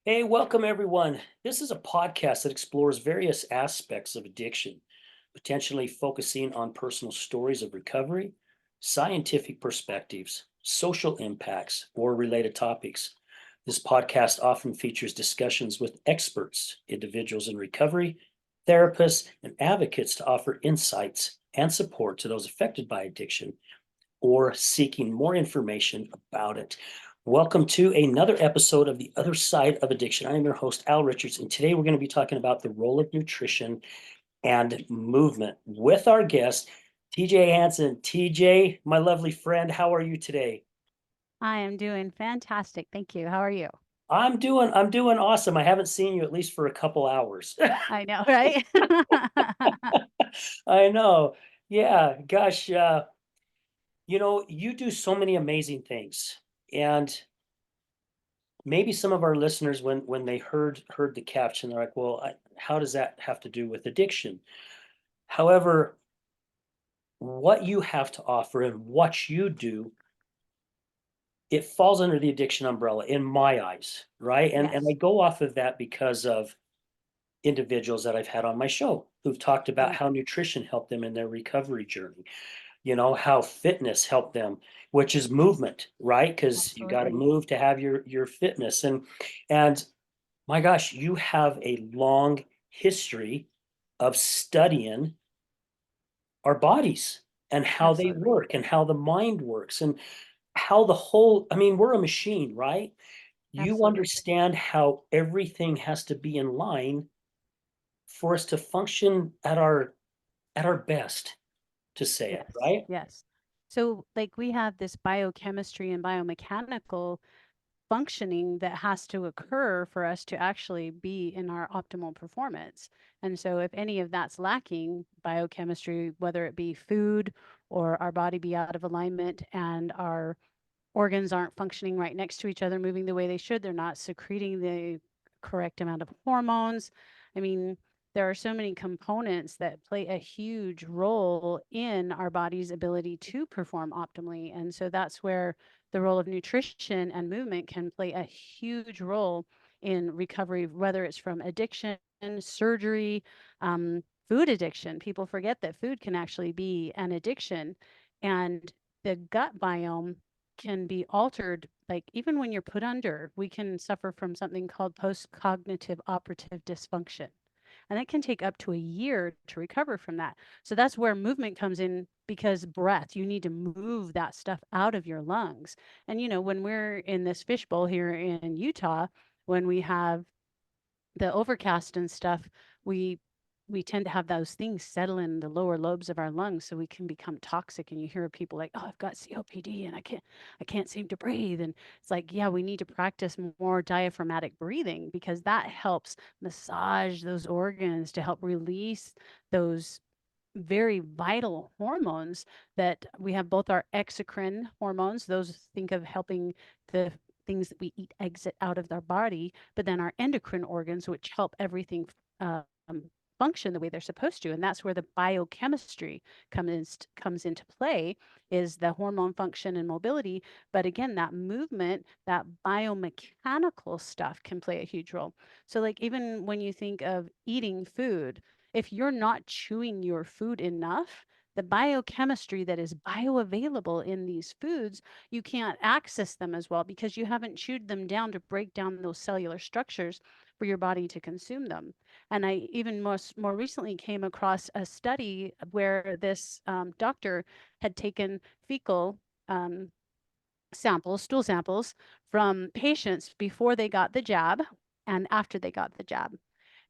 Hey, welcome everyone. This is a podcast that explores various aspects of addiction, potentially focusing on personal stories of recovery, scientific perspectives, social impacts, or related topics. This podcast often features discussions with experts, individuals in recovery, therapists, and advocates to offer insights and support to those affected by addiction or seeking more information about it. Welcome to another episode of The Other Side of Addiction. I am your host, Al Richards, and today we're going to be talking about the role of nutrition and movement with our guest, TJ Hansen. TJ, my lovely friend, how are you today? I am doing fantastic. Thank you. How are you? I'm doing awesome. I haven't seen you at least for a couple hours. I know, right? I know. Yeah, gosh, you do so many amazing things. And maybe some of our listeners when they heard the caption, they're like, well, how does that have to do with addiction? However, what you have to offer and what you do, it falls under the addiction umbrella in my eyes, right? And I Yes. go off of that because of individuals that I've had on my show who've talked about Mm, how nutrition helped them in their recovery journey, how fitness helped them, which is movement, right? Because you got to absolutely. move to have your fitness. And my gosh, you have a long history of studying our bodies and how they Absolutely. work and how the mind works and how the whole, I mean, we're a machine, right? You Absolutely. understand how everything has to be in line for us to function at our best, to say it, Yes. right? Yes. So, like, we have this biochemistry and biomechanical functioning that has to occur for us to actually be in our optimal performance. And so, if any of that's lacking, biochemistry, whether it be food or our body be out of alignment and our organs aren't functioning right next to each other, moving the way they should. They're not secreting the correct amount of hormones. I mean, there are so many components that play a huge role in our body's ability to perform optimally. And so that's where the role of nutrition and movement can play a huge role in recovery, whether it's from addiction, surgery, food addiction. People forget that food can actually be an addiction. And the gut biome can be altered. Like, even when you're put under, we can suffer from something called post-cognitive operative dysfunction. And that can take up to a year to recover from that. So that's where movement comes in, because breath, you need to move that stuff out of your lungs. And, when we're in this fishbowl here in Utah, when we have the overcast and stuff, we we tend to have those things settle in the lower lobes of our lungs, so we can become toxic. And you hear people like, oh, I've got COPD and I can't seem to breathe. And it's like, yeah, we need to practice more diaphragmatic breathing, because that helps massage those organs to help release those very vital hormones. That we have both our exocrine hormones, those, think of helping the things that we eat exit out of our body, but then our endocrine organs, which help everything um, function the way they're supposed to. And that's where the biochemistry comes into play, is the hormone function and mobility. But again, that movement, that biomechanical stuff can play a huge role. So, like, even when you think of eating food, if you're not chewing your food enough, the biochemistry that is bioavailable in these foods, you can't access them as well, because you haven't chewed them down to break down those cellular structures for your body to consume them. And I even more recently came across a study where this doctor had taken fecal um, samples, stool samples, from patients before they got the jab and after they got the jab.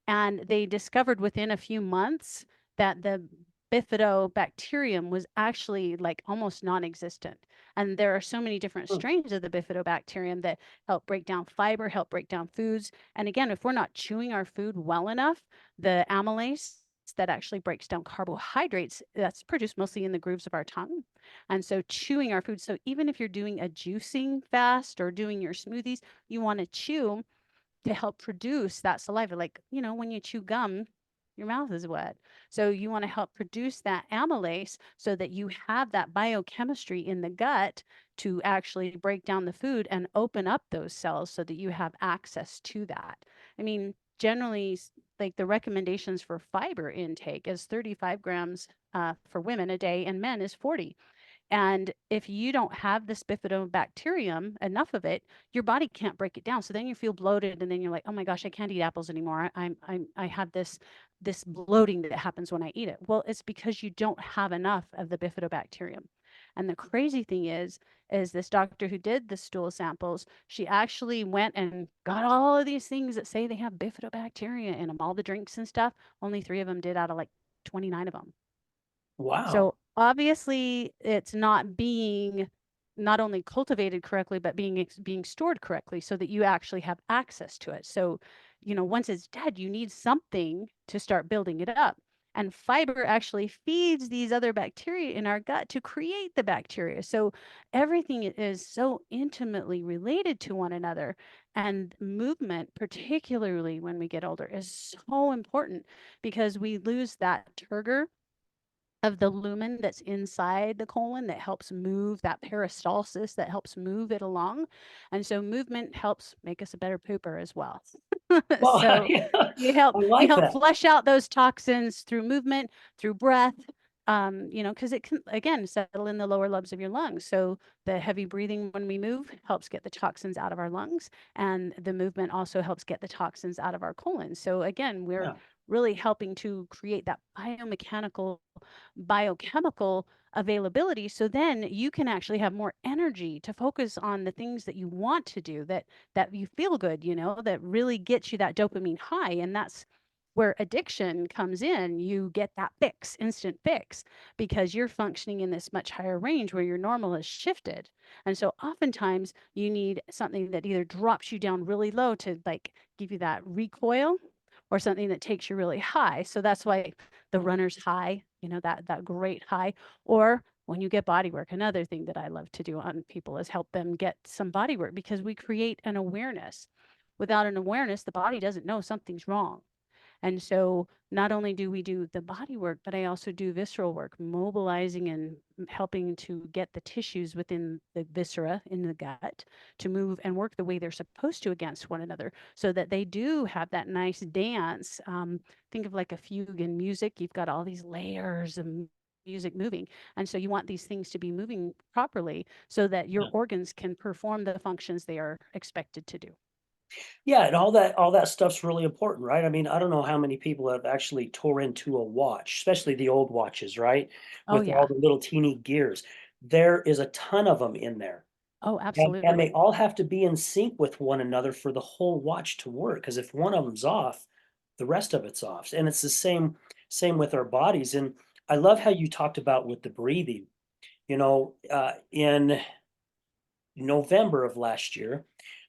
And they discovered within a few months that the bifidobacterium was actually like almost non-existent. And there are so many different Hmm. strains of the bifidobacterium that help break down fiber, help break down foods. And again, if we're not chewing our food well enough, the amylase that actually breaks down carbohydrates, that's produced mostly in the grooves of our tongue. And so chewing our food. So even if you're doing a juicing fast or doing your smoothies, you want to chew to help produce that saliva. Like, when you chew gum, your mouth is wet. So you want to help produce that amylase so that you have that biochemistry in the gut to actually break down the food and open up those cells so that you have access to that. I mean, generally, like the recommendations for fiber intake is 35 grams for women a day, and men is 40. And if you don't have this bifidobacterium, enough of it, your body can't break it down. So then you feel bloated, and then you're like, oh my gosh, I can't eat apples anymore. I have this bloating that happens when I eat it. Well, it's because you don't have enough of the bifidobacterium. And the crazy thing is this doctor who did the stool samples, she actually went and got all of these things that say they have bifidobacteria in them, all the drinks and stuff. Only 3 of them did out of like 29 of them. Wow. So obviously it's not being not only cultivated correctly, but being stored correctly so that you actually have access to it. So, once it's dead, you need something to start building it up. And fiber actually feeds these other bacteria in our gut to create the bacteria. So everything is so intimately related to one another. And movement, particularly when we get older, is so important because we lose that turgor of the lumen that's inside the colon that helps move that peristalsis that helps move it along. And so movement helps make us a better pooper as well. Well, So yeah, you I help you like help that. flush out those toxins through movement, through breath. Because it can again settle in the lower lobes of your lungs. So the heavy breathing when we move helps get the toxins out of our lungs, and the movement also helps get the toxins out of our colon. So again, we're Yeah. really helping to create that biochemical availability, so then you can actually have more energy to focus on the things that you want to do, that you feel good, that really gets you that dopamine high. And that's where addiction comes in. You get that instant fix, because you're functioning in this much higher range where your normal is shifted. And so oftentimes you need something that either drops you down really low to like give you that recoil, or something that takes you really high. So that's why the runner's high, that great high. Or when you get body work, another thing that I love to do on people is help them get some body work, because we create an awareness. Without an awareness, the body doesn't know something's wrong. And so not only do we do the body work, but I also do visceral work, mobilizing and helping to get the tissues within the viscera in the gut to move and work the way they're supposed to against one another, so that they do have that nice dance. Think of like a fugue in music. You've got all these layers of music moving. And so you want these things to be moving properly so that your Yeah. organs can perform the functions they are expected to do. Yeah, and all that stuff's really important, right? I mean, I don't know how many people have actually tore into a watch, especially the old watches, right? Oh, With all yeah. the little teeny gears. There is a ton of them in there. Oh, And they absolutely. all have to be in sync with one another for the whole watch to work. Because if one of them's off, the rest of it's off. And it's the same with our bodies. And I love how you talked about with the breathing. In November of last year,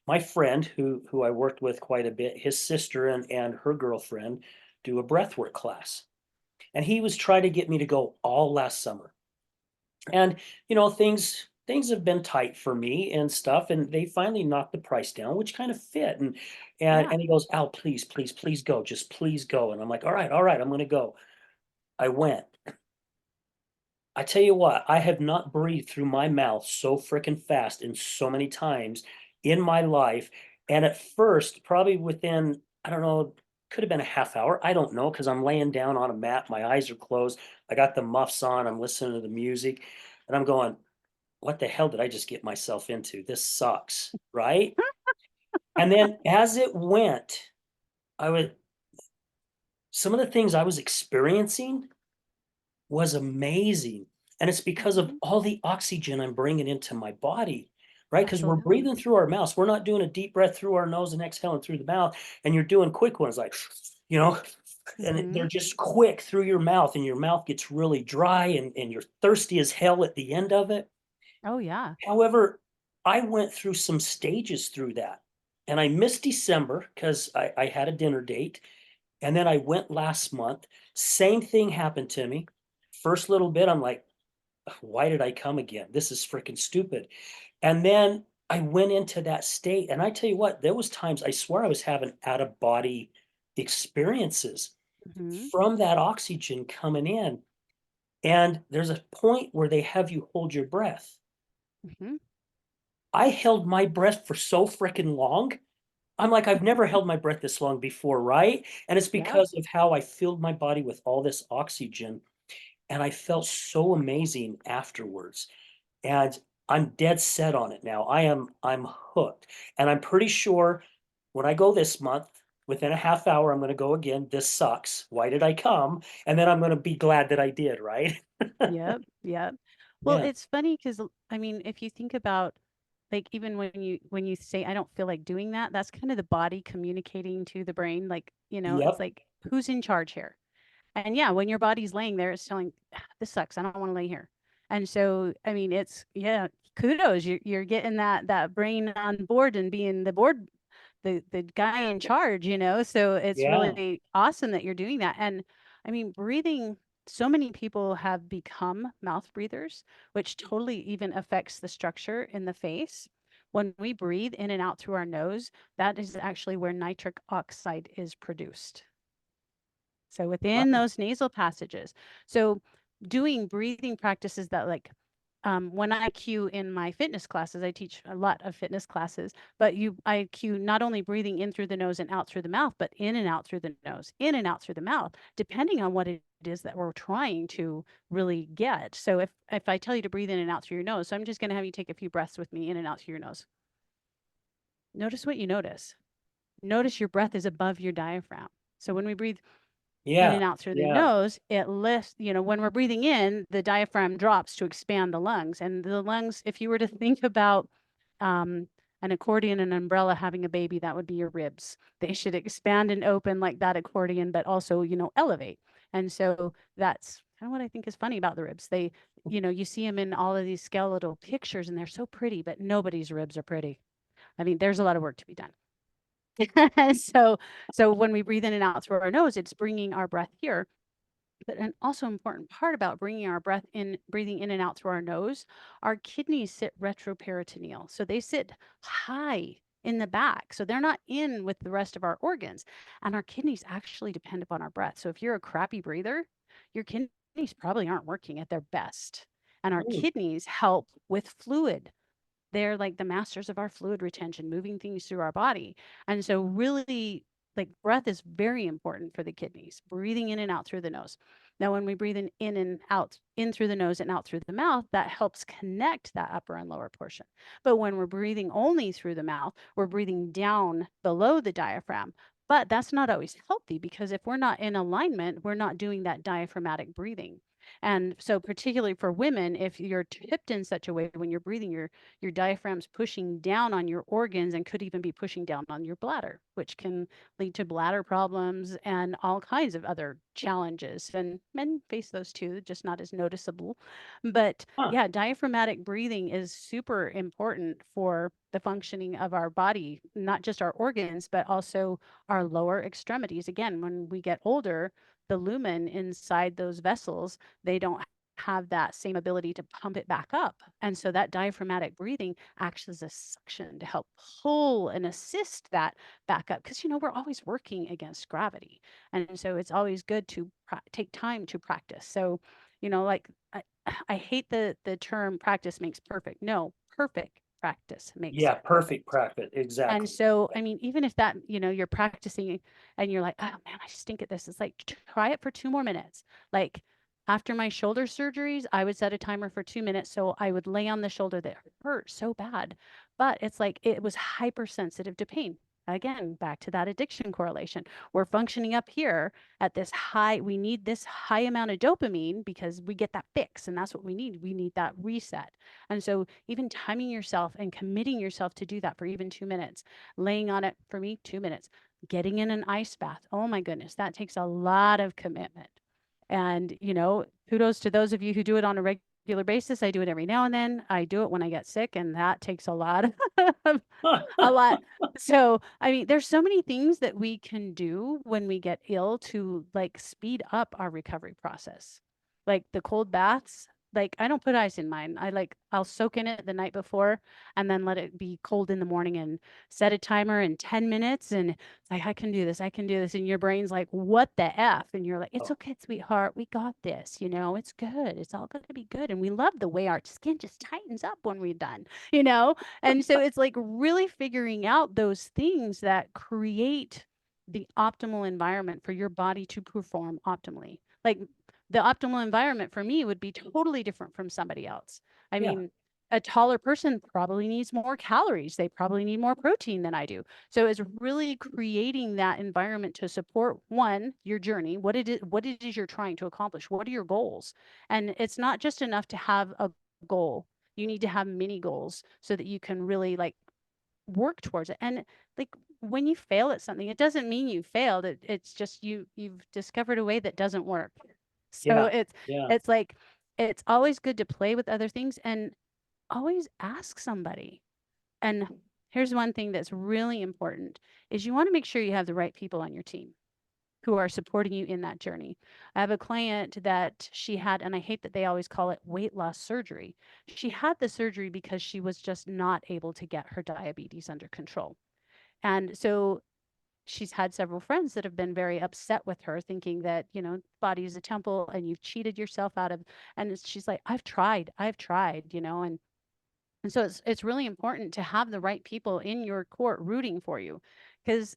my friend who I worked with quite a bit, his sister and her girlfriend do a breathwork class. And he was trying to get me to go all last summer. And things have been tight for me and stuff, and they finally knocked the price down, which kind of fit. And and Yeah. and he goes, "Al, please, please, please go. Just please go." And I'm like, all right, I'm gonna go. I went. I tell you what, I have not breathed through my mouth so freaking fast and so many times in my life. And at first, probably within, I don't know, could have been a half hour. I don't know, because I'm laying down on a mat, my eyes are closed, I got the muffs on, I'm listening to the music, and I'm going, what the hell did I just get myself into? This sucks, right? And then as it went, I was some of the things I was experiencing was amazing. And it's because of Mhm. all the oxygen I'm bringing into my body, right? Because we're Absolutely. breathing through our mouths. We're not doing a deep breath through our nose and exhaling through the mouth. And you're doing quick ones like, you know, they're Mhm. just quick through your mouth, and your mouth gets really dry, and you're thirsty as hell at the end of it. Oh, yeah. However, I went through some stages through that. And I missed December because I had a dinner date. And then I went last month. Same thing happened to me. First little bit, I'm like, why did I come again? This is freaking stupid. And then I went into that state. And I tell you what, there was times I swear I was having out of body experiences Mhm. from that oxygen coming in. And there's a point where they have you hold your breath. Mhm. I held my breath for so freaking long. I'm like, I've never held my breath this long before, right? And it's Yeah. because of how I filled my body with all this oxygen, and I felt so amazing afterwards. And I'm dead set on it now. I'm hooked. And I'm pretty sure when I go this month, within a half hour, I'm going to go again. This sucks. Why did I come? And then I'm going to be glad that I did, right? Yep, yep. Well, Yeah. it's funny because I mean, if you think about like even when you say I don't feel like doing that, that's kind of the body communicating to the brain, like, it's Yep. like who's in charge here? And yeah, when your body's laying there, it's telling, "Ah, this sucks. I don't want to lay here." And so, I mean, it's yeah, kudos. You're getting that brain on board and being the board, the guy in charge, So it's Yeah. really awesome that you're doing that. And I mean, breathing, so many people have become mouth breathers, which totally even affects the structure in the face. When we breathe in and out through our nose, that is actually where nitric oxide is produced. So within Wow. those nasal passages. So doing breathing practices that like when I cue in my fitness classes, I teach a lot of fitness classes, but I cue not only breathing in through the nose and out through the mouth, but in and out through the nose, in and out through the mouth, depending on what it is that we're trying to really get. So if I tell you to breathe in and out through your nose, so I'm just going to have you take a few breaths with me in and out through your nose. Notice what you notice. Notice your breath is above your diaphragm. So when we breathe in Yeah. and out through the Yeah. nose, it lifts, when we're breathing in, the diaphragm drops to expand the lungs. And the lungs, if you were to think about um, an accordion and an umbrella having a baby, that would be your ribs. They should expand and open like that accordion, but also, elevate. And so that's kind of what I think is funny about the ribs. You see them in all of these skeletal pictures and they're so pretty, but nobody's ribs are pretty. I mean, there's a lot of work to be done. so so when we breathe in and out through our nose, it's bringing our breath here. But an also important part about bringing our breath in, breathing in and out through our nose, our kidneys sit retroperitoneal. So they sit high in the back. So they're not in with the rest of our organs. And our kidneys actually depend upon our breath. So if you're a crappy breather, your kidneys probably aren't working at their best. And our Oh, kidneys help with fluid. They're like the masters of our fluid retention, moving things through our body. And so, really, like breath is very important for the kidneys, breathing in and out through the nose. Now, when we breathe in and out, in through the nose and out through the mouth, that helps connect that upper and lower portion. But when we're breathing only through the mouth, we're breathing down below the diaphragm. But that's not always healthy because if we're not in alignment, we're not doing that diaphragmatic breathing. And so, particularly for women, if you're tipped in such a way when you're breathing, your diaphragm's pushing down on your organs and could even be pushing down on your bladder, which can lead to bladder problems and all kinds of other challenges. And men face those too, just not as noticeable. But huh. yeah, diaphragmatic breathing is super important for the functioning of our body, not just our organs, but also our lower extremities. Again, when we get older, the lumen inside those vessels, they don't have that same ability to pump it back up. And so that diaphragmatic breathing acts as a suction to help pull and assist that back up. Because, we're always working against gravity. And so it's always good to take time to practice. So, like I hate the term practice makes perfect. No, perfect practice makes Yeah. Perfect perfect. practice. And Exactly. so, I mean, even if that, you're practicing and you're like, oh man, I stink at this. It's like, try it for 2 more minutes. Like after my shoulder surgeries, I would set a timer for 2 minutes. So I would lay on the shoulder that hurt so bad. But it's like it was hypersensitive to pain. Again, back to that addiction correlation. We're functioning up here at this high, we need this high amount of dopamine because we get that fix. And that's what we need. We need that reset. And so, even timing yourself and committing yourself to do that for even 2 minutes, laying on it for me, 2 minutes, getting in an ice bath. Oh my goodness, that takes a lot of commitment. And, kudos to those of you who do it on a regular basis. I do it every now and then. I do it when I get sick, and that takes a lot of a lot. So, I mean, there's so many things that we can do when we get ill to like speed up our recovery process. Like the cold baths, Like, I don't put ice in mine. I'll soak in it the night before and then let it be cold in the morning and set a timer in 10 minutes. And it's like, I can do this. I can do this. And your brain's like, what the F? And you're like, it's Oh, okay, sweetheart. We got this. It's good. It's all going to be good. And we love the way our skin just tightens up when we're done, you know? And so it's like really figuring out those things that create the optimal environment for your body to perform optimally. Like, the optimal environment for me would be totally different from somebody else. I yeah, mean, a taller person probably needs more calories. They probably need more protein than I do. So it's really creating that environment to support one, your journey, what it is you're trying to accomplish. What are your goals? And it's not just enough to have a goal. You need to have mini goals so that you can really like work towards it. And like when you fail at something, it doesn't mean you failed. It's just you've discovered a way that doesn't work. So yeah, it's yeah, it's like it's always good to play with other things and always ask somebody. And here's one thing that's really important is you want to make sure you have the right people on your team who are supporting you in that journey. I have a client that she had, and I hate that they always call it weight loss surgery. She had the surgery because she was just not able to get her diabetes under control. And so she's had several friends that have been very upset with her, thinking that, body is a temple and you've cheated yourself out of, and she's like, I've tried, and so it's really important to have the right people in your court rooting for you. Because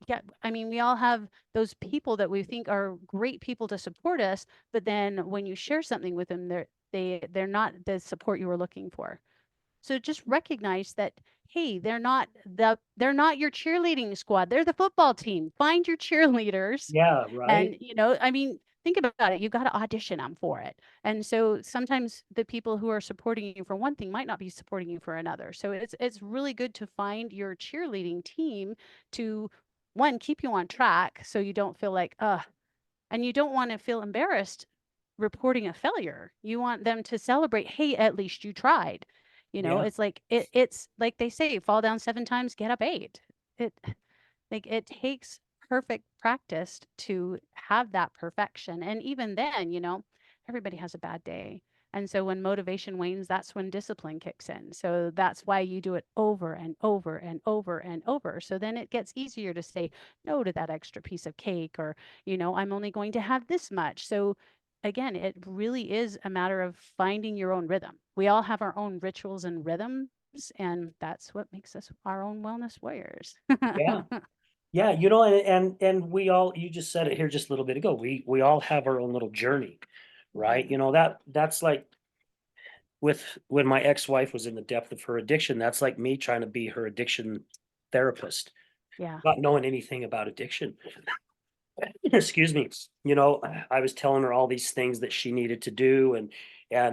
yeah, I mean, we all have those people that we think are great people to support us, but then when you share something with them, they're not the support you were looking for. So just recognize that, hey, they're not your cheerleading squad. They're the football team. Find your cheerleaders. yeah, right. And, I mean, think about it. You got to audition them for it. And so sometimes the people who are supporting you for one thing might not be supporting you for another. So it's really good to find your cheerleading team to one, keep you on track so you don't feel like, and you don't want to feel embarrassed reporting a failure. You want them to celebrate, hey, at least you tried. Yeah, It's like it's like they say, fall down 7 times, get up eight. It like it takes perfect practice to have that perfection. And even then, everybody has a bad day. And so when motivation wanes, that's when discipline kicks in. So that's why you do it over and over and over and over. So then it gets easier to say no to that extra piece of cake, or, I'm only going to have this much. So again, it really is a matter of finding your own rhythm. We all have our own rituals and rhythms, and that's what makes us our own wellness warriors. yeah, yeah. And we all, you just said it here just a little bit ago. We all have our own little journey, right? Mhm. That's like with when my ex-wife was in the depth of her addiction, that's like me trying to be her addiction therapist, Yeah. not knowing anything about addiction. Excuse me. I was telling her all these things that she needed to do, and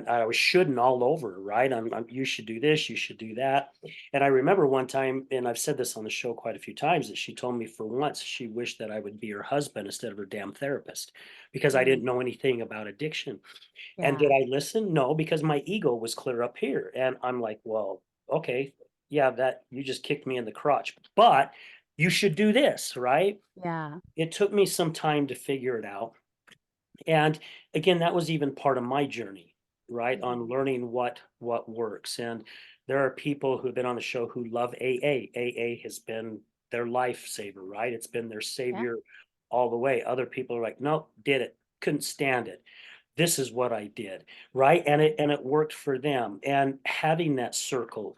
I was shoulding all over her, right? You should do this, you should do that. And I remember one time, and I've said this on the show quite a few times, that she told me for once she wished that I would be her husband instead of her damn therapist because I Mm. didn't know anything about addiction. And did Yeah. I listen? No, because my ego was clear up here. And I'm like, well, okay, yeah, that you just kicked me in the crotch, but you should do this, right? Yeah. It took me some time to figure it out. And again, that was even part of my journey, right? On Mhm. learning what works. And there are people who've been on the show who love AA. AA has been their lifesaver, right? It's been their Yeah. savior all the way. Other people are like, nope, did it, couldn't stand it. This is what I did, right? And it worked for them. And having that circle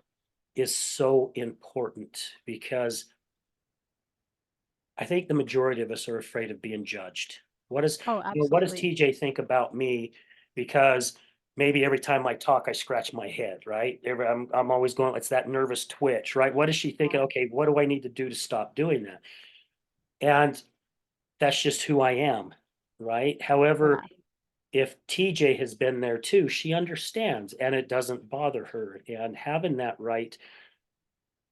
is so important because I think the majority of us are afraid of being judged. Oh, What does absolutely. TJ think about me? Because maybe every time I talk, I scratch my head, right? I'm always going, it's that nervous twitch, right? What is she thinking? Yeah. Okay, what do I need to do to stop doing that? And that's just who I am, right? However, Yeah. if TJ has been there too, she understands and it doesn't bother her. And having that right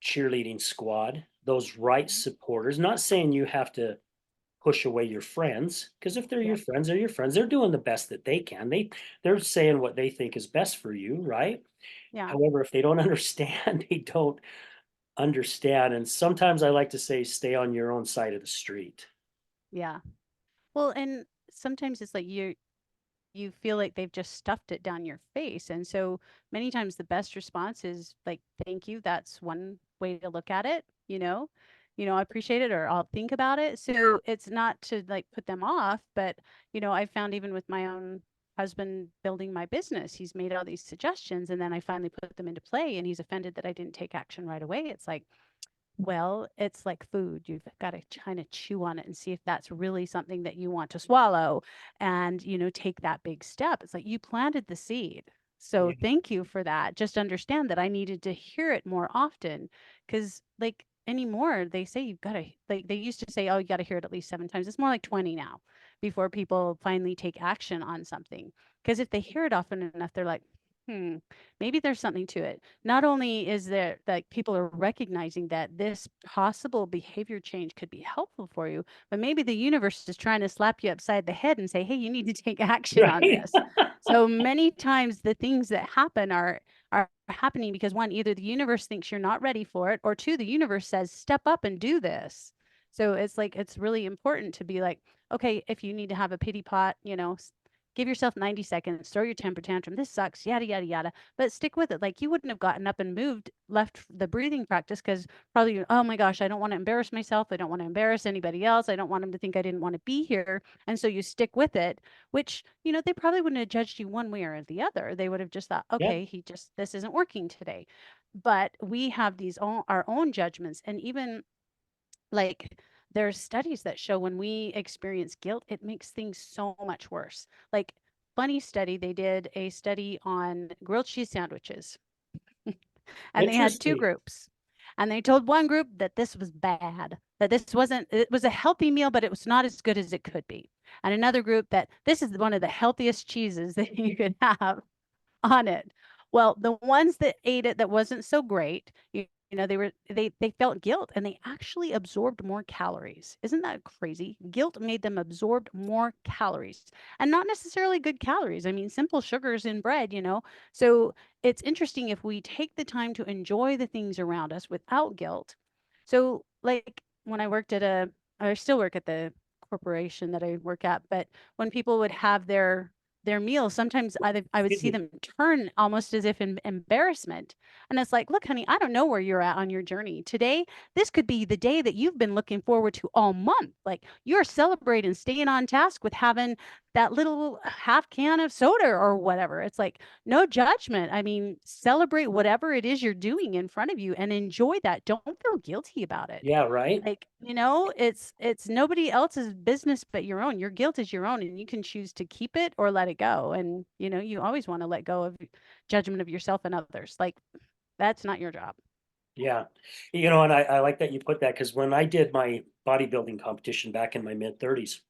cheerleading squad, those right Mhm. supporters, not saying you have to push away your friends, because if they're your Yep. friends, they're your friends. They're doing the best that they can. They're saying what they think is best for you, right? Yeah. However, if they don't understand, they don't understand. And sometimes I like to say, stay on your own side of the street. Yeah. Well, and sometimes it's like you feel like they've just stuffed it down your face. And so many times the best response is like, thank you. That's one way to look at it, you know. I appreciate it, or I'll think about it. So it's not to like put them off, but I found even with my own husband building my business, he's made all these suggestions and then I finally put them into play and he's offended that I didn't take action right away. It's like, well, it's like food. You've got to kind of chew on it and see if that's really something that you want to swallow and, take that big step. It's like you planted the seed. So Yeah. thank you for that. Just understand that I needed to hear it more often because, like, anymore, they say you've got to, like, they used to say, oh, you got to hear it at least 7 times. It's more like 20 now before people finally take action on something. Because if they hear it often enough, they're like, hmm, maybe there's something to it. Not only is there like people are recognizing that this possible behavior change could be helpful for you, but maybe the universe is trying to slap you upside the head and say, hey, you need to take action on Right. this. So many times the things that happen are happening because one, either the universe thinks you're not ready for it, or two, the universe says, step up and do this. So it's like it's really important to be like, okay, if you need to have a pity pot, give yourself 90 seconds, throw your temper tantrum. This sucks, yada, yada, yada. But stick with it. Like you wouldn't have gotten up and moved, left the breathing practice because probably, oh my gosh, I don't want to embarrass myself. I don't want to embarrass anybody else. I don't want them to think I didn't want to be here. And so you stick with it, which, they probably wouldn't have judged you one way or the other. They would have just thought, Yeah. okay, this isn't working today. But we have our own judgments. And even like there's studies that show when we experience guilt, it makes things so much worse. Like, funny study, they did a study on grilled cheese sandwiches, and they had two Interesting. groups. And they told one group that this was bad, that this wasn't, it was a healthy meal, but it was not as good as it could be. And another group that this is one of the healthiest cheeses that you could have on it. Well, the ones that ate it that wasn't so great, they felt guilt and they actually absorbed more calories. Isn't that crazy? Guilt made them absorb more calories and not necessarily good calories. I mean, simple sugars in bread, So it's interesting if we take the time to enjoy the things around us without guilt. So, like when I still work at the corporation that I work at, but when people would have their meals, sometimes I would Excuse see me. them turn almost as if in embarrassment. And it's like, look, honey, I don't know where you're at on your journey. Today, this could be the day that you've been looking forward to all month. Like you're celebrating staying on task with having that little half can of soda or whatever. It's like no judgment. I mean, celebrate whatever it is you're doing in front of you and enjoy that. Don't feel guilty about it. Yeah, right. Like, it's nobody else's business but your own. Your guilt is your own and you can choose to keep it or let it go. And, you always want to let go of judgment of yourself and others. Like that's not your job. Yeah. And I like that you put that because when I did my bodybuilding competition back in my mid-30s,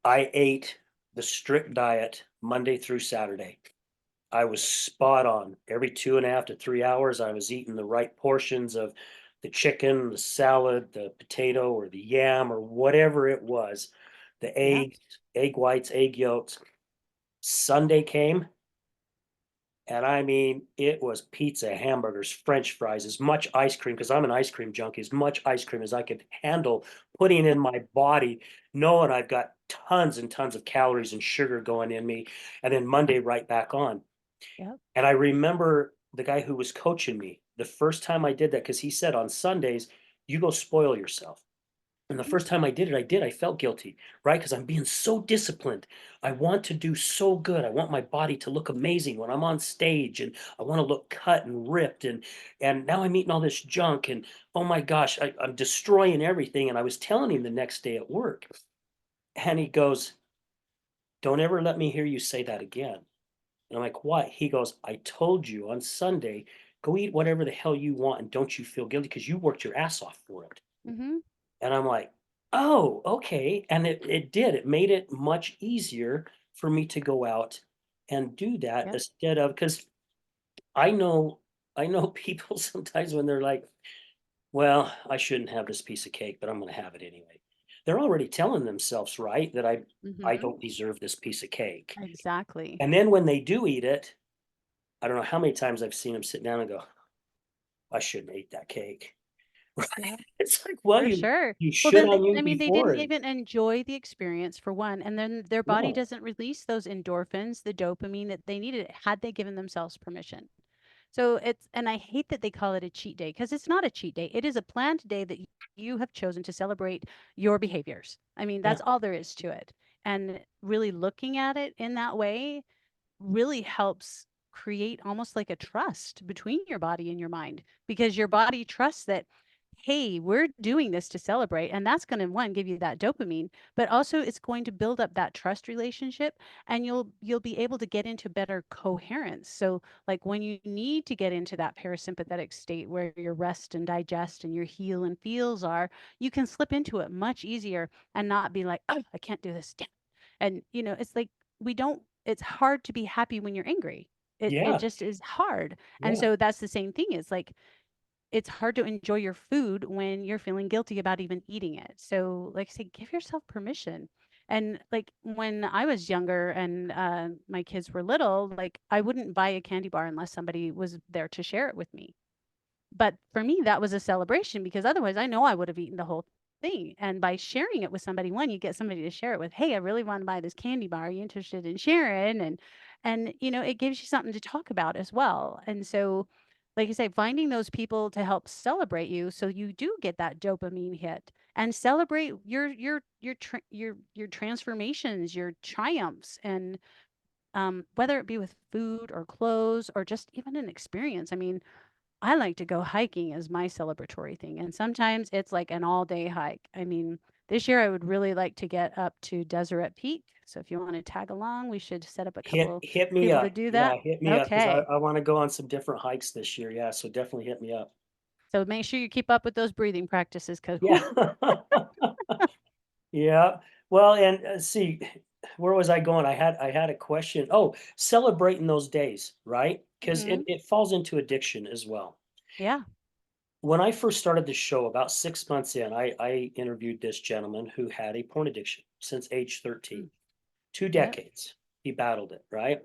I ate the strict diet Monday through Saturday. I was spot on. Every 2.5 to 3 hours, I was eating the right portions of the chicken, the salad, the potato, or the yam, or whatever it was, the Yeah. eggs, egg whites, egg yolks. Sunday came, and I mean, it was pizza, hamburgers, French fries, as much ice cream, because I'm an ice cream junkie, as much ice cream as I could handle putting in my body, knowing I've got tons and tons of calories and sugar going in me. And then Monday, right back on. Yep. And I remember the guy who was coaching me the first time I did that, because he said on Sundays, you go spoil yourself. And the Mhm. first time I felt guilty, right? Because I'm being so disciplined. I want to do so good. I want my body to look amazing when I'm on stage, and I want to look cut and ripped. And now I'm eating all this junk, and oh my gosh, I'm destroying everything. And I was telling him the next day at work, and he goes, don't ever let me hear you say that again. And I'm like, what? He goes, I told you on Sunday, go eat whatever the hell you want and don't you feel guilty because you worked your ass off for it. Mhm. And I'm like, oh, okay. And it did. It made it much easier for me to go out and do that Yep. instead of, because I know I know people sometimes when they're like, well, I shouldn't have this piece of cake, but I'm gonna have it anyway. They're already telling themselves, right, that I Mhm. don't deserve this piece of cake. Exactly. And then when they do eat it, I don't know how many times I've seen them sit down and go, I shouldn't eat that cake. Yeah. It's like, well, For sure. you Well, should then on you I mean, they before, didn't and even enjoy the experience for one, and then their body no, doesn't release those endorphins, the dopamine that they needed had they given themselves permission. So it's, and I hate that they call it a cheat day because it's not a cheat day. It is a planned day that you have chosen to celebrate your behaviors. I mean, yeah, that's all there is to it. And really looking at it in that way really helps create almost like a trust between your body and your mind, because your body trusts that, hey, we're doing this to celebrate, and that's going to, one, give you that dopamine, but also it's going to build up that trust relationship, and you'll be able to get into better coherence. So like when you need to get into that parasympathetic state where your rest and digest and your heal and feels are, you can slip into it much easier and not be like, oh, I can't do this. Damn. And it's like, we don't, it's hard to be happy when you're angry. It yeah, just is hard. And yeah. so that's the same thing. It's like it's hard to enjoy your food when you're feeling guilty about even eating it. So like I say, give yourself permission. And like when I was younger and my kids were little, like I wouldn't buy a candy bar unless somebody was there to share it with me. But for me, that was a celebration because otherwise I know I would have eaten the whole thing. And by sharing it with somebody, one, you get somebody to share it with. Hey, I really want to buy this candy bar. Are you interested in sharing? And it gives you something to talk about as well. And so, like I say, finding those people to help celebrate you so you do get that dopamine hit and celebrate your transformations, your triumphs, and whether it be with food or clothes or just even an experience. I mean, I like to go hiking as my celebratory thing, and sometimes it's like an all-day hike. I mean, this year I would really like to get up to Deseret Peak. So if you want to tag along, we should set up a couple Hit me people to up. do Yeah, that. hit me up because Okay. I want to go on some different hikes this year. Yeah, so definitely hit me up. So make sure you keep up with those breathing practices because Yeah. Yeah. Well, and see, where was I going? I had a question. Oh, celebrating those days, right? Because it, hmm it falls into addiction as well. Yeah. When I first started the show, about 6 months in, I interviewed this gentleman who had a porn addiction since age 13. Mm. Two Yep. decades. He battled it, right?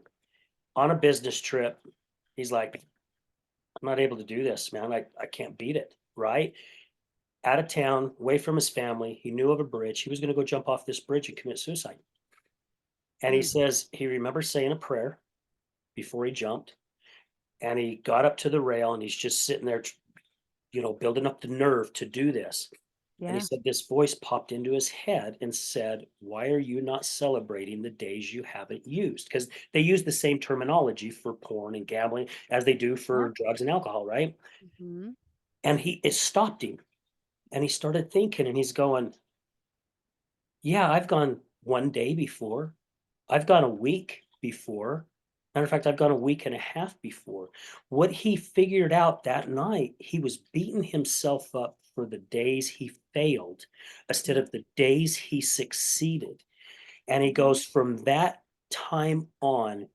On a business trip, he's like, I'm not able to do this, man. I can't beat it, right? Out of town, away from his family. He knew of a bridge. He was going to go jump off this bridge and commit suicide. And he Mm. says he remembers saying a prayer before he jumped. And he got up to the rail and he's just sitting there, building up the nerve to do this. And he Yeah. said this voice popped into his head and said, why are you not celebrating the days you haven't used? Because they use the same terminology for porn and gambling as they do Yep. for drugs and alcohol, right? hmm And it stopped him. And he started thinking and he's going, yeah, I've gone one day before. I've gone a week before. Matter of fact, I've gone a week and a half before. What he figured out that night, he was beating himself up for the days he failed instead Yep. of the days he succeeded. And he hmm goes, from that time on,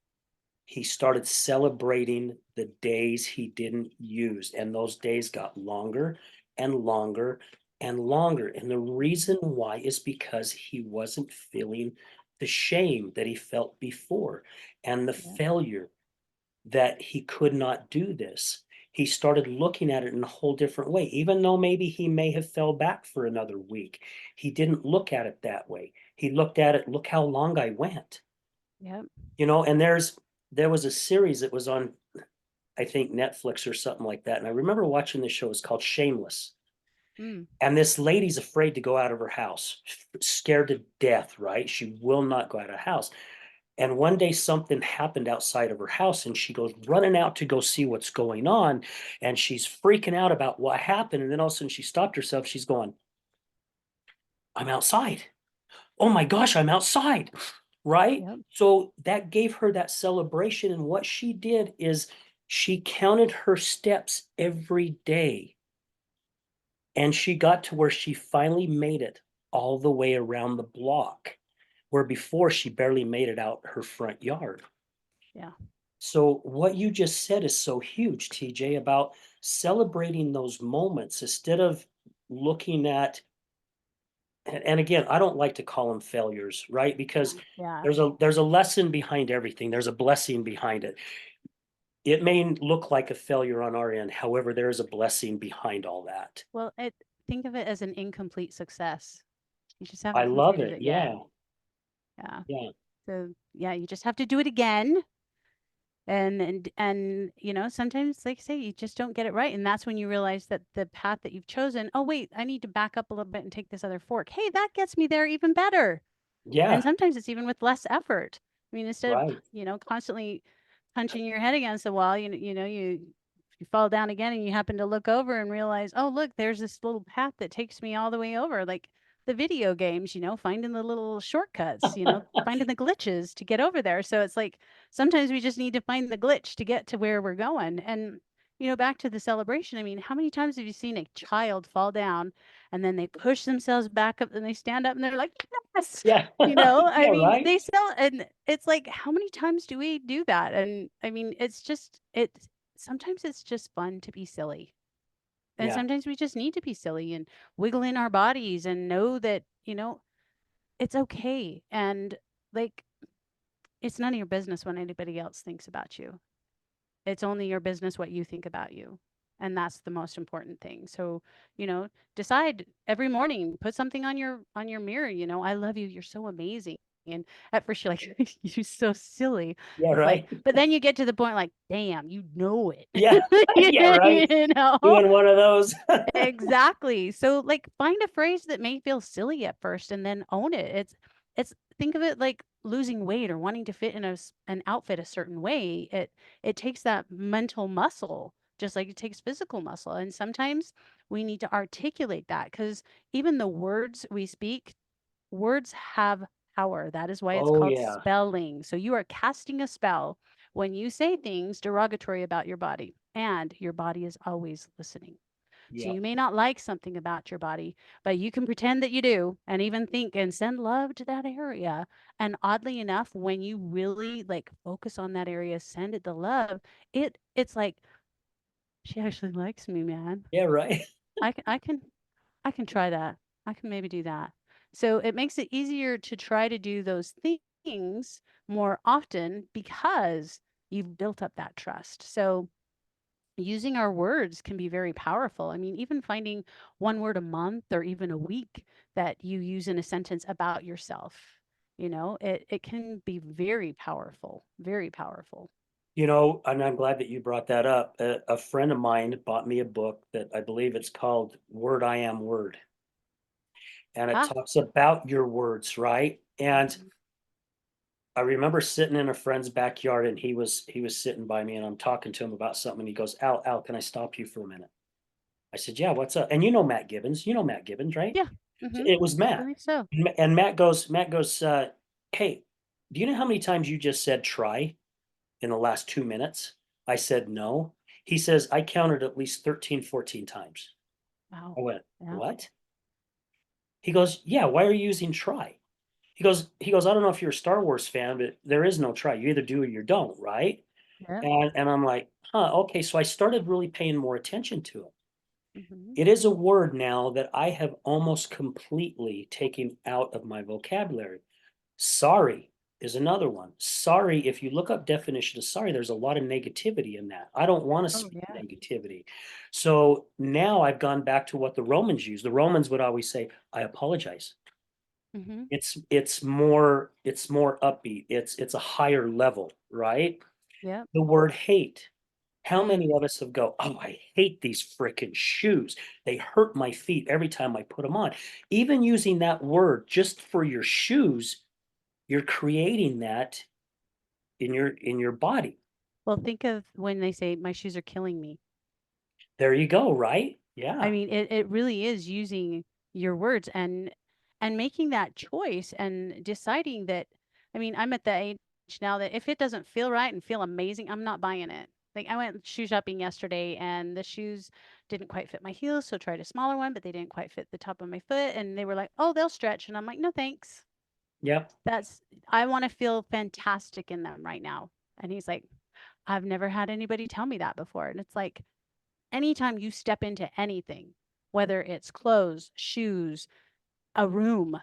he started celebrating the days he didn't use. And those days got longer and longer and longer. And the reason why is because he wasn't feeling the shame that he felt before and the Yep. failure that he could not do this. He started looking at it in a whole different way. Even though maybe he may have fell back for another week, he didn't look at it that way. He looked at it, look how long I went. Yep. And there was a series that was on, I think, Netflix or something like that. And I remember watching this show. It's called Shameless. Mm. And this lady's afraid to go out of her house, scared to death, right? She will not go out of the house. And one day something happened outside of her house, and she goes running out to go see what's going on. And she's freaking out about what happened. And then all of a sudden she stopped herself. She's going, I'm outside. Oh my gosh, I'm outside. Right? Yep. So that gave her that celebration. And what she did is she counted her steps every day. And she got to where she finally made it all the way around the block, where before she barely made it out her front yard. Yeah. So what you just said is so huge, TJ, about celebrating those moments instead of looking at, and again, I don't like to call them failures, right? Because Yeah. there's a lesson behind everything. There's a blessing behind it. it may look like a failure on our end. However, there is a blessing behind all that. Well, think of it as an incomplete success. You just I haven't love completed it. it yet. Yeah. Yeah. Yeah. So yeah, you just have to do it again. And sometimes, like I say, you just don't get it right. And that's when you realize that the path that you've chosen, oh wait, I need to back up a little bit and take this other fork. Hey, that gets me there even better. And Yeah. sometimes it's even with less effort. I mean, instead of, Right. constantly punching your head against the wall, you fall down again and you happen to look over and realize, oh, look, there's this little path that takes me all the way over. Like the video games, finding the little shortcuts, finding the glitches to get over there. So it's like sometimes we just need to find the glitch to get to where we're going. And, back to the celebration. I mean, how many times have you seen a child fall down and then they push themselves back up and they stand up and they're like, yes, Yeah. I Yeah. mean, Right. and it's like, how many times do we do that? And I mean, sometimes it's just fun to be silly. And Yeah. sometimes we just need to be silly and wiggle in our bodies and know that, it's okay. And like, it's none of your business what anybody else thinks about you. It's only your business what you think about you. And that's the most important thing. So, decide every morning, put something on your mirror, I love you, you're so amazing. And at first you're like, you're so silly. Yeah. It's like, Right. but then you get to the point like, damn, you know it. Yeah. Yeah. Right. you know? Doing one of those. Exactly. So like find a phrase that may feel silly at first and then own it. It's think of it like losing weight or wanting to fit in an outfit a certain way. It takes that mental muscle just like it takes physical muscle. And sometimes we need to articulate that because even the words we speak, words have power. That is why it's Oh called yeah. spelling. So you are casting a spell when you say things derogatory about your body, and your body is always listening. So Yeah. you may not like something about your body, but you can pretend that you do and even think and send love to that area. And oddly enough, when you really like focus on that area, send it the love, it's like she actually likes me, man. Yeah. Right. I can I can I can try that. I can maybe do that. So it makes it easier to try to do those things more often because you've built up that trust. So using our words can be very powerful. I mean, even finding one word a month or even a week that you use in a sentence about yourself, it can be very powerful, very powerful. And I'm glad that you brought that up. A friend of mine bought me a book that I believe it's called Word I Am Word. And it Ah, talks about your words, right? And mhm. I remember sitting in a friend's backyard and he was sitting by me and I'm talking to him about something. And he goes, Al, can I stop you for a minute? I said, yeah, what's up? And you know Matt Gibbons, right? Yeah, So hmm, it was I Matt. believe so. And Matt goes, hey, do you know how many times you just said try in the last 2 minutes? I said, no. He says, I counted at least 13, 14 times. Wow. I went, Yeah, what? He goes, yeah, why are you using try? He goes, I don't know if you're a Star Wars fan, but there is no try. You either do or you don't, right? yeah. And I'm like, huh, okay. So I started really paying more attention to it. Hmm. It is a word now that I have almost completely taken out of my vocabulary. Sorry is another one. Sorry, if you look up definition of sorry, there's a lot of negativity in that. I don't want to Oh, speak yeah. negativity. So now I've gone back to what the Romans use. The Romans would always say, I apologize. Hmm. It's more upbeat. It's a higher level, right? Yep. The word hate. How Mm. many of us have go, oh, I hate these freaking shoes. They hurt my feet every time I put them on. Even using that word just for your shoes, you're creating that in your body. Well, think of when they say my shoes are killing me. There you go, right? I Yeah. mean, it really is using your words and making that choice and deciding that. I mean, I'm at the age now that if it doesn't feel right and feel amazing, I'm not buying it. Like I went shoe shopping yesterday and the shoes didn't quite fit my heels, so tried a smaller one, but they didn't quite fit the top of my foot and they were like, "Oh, they'll stretch." And I'm like, "No, thanks. Yep. That's I want to feel fantastic in them right now." And he's like, "I've never had anybody tell me that before." And it's like anytime you step into anything, whether it's clothes, shoes, a room,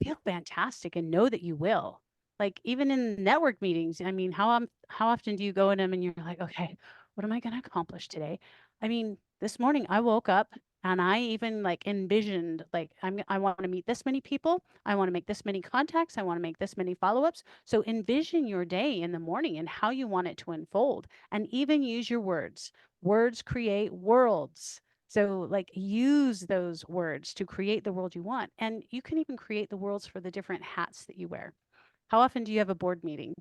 feel fantastic and know that you will. like even in network meetings, I mean, how often do you go in them and you're like, okay, what am I going to accomplish today? I mean, this morning I woke up and I even like envisioned like I want to meet this many people, I want to make this many contacts, I want to make this many follow-ups. So envision your day in the morning and how you want it to unfold, and even use your words. Words create worlds. So, like, use those words to create the world you want. And you can even create the worlds for the different hats that you wear. How often do you have a board meeting?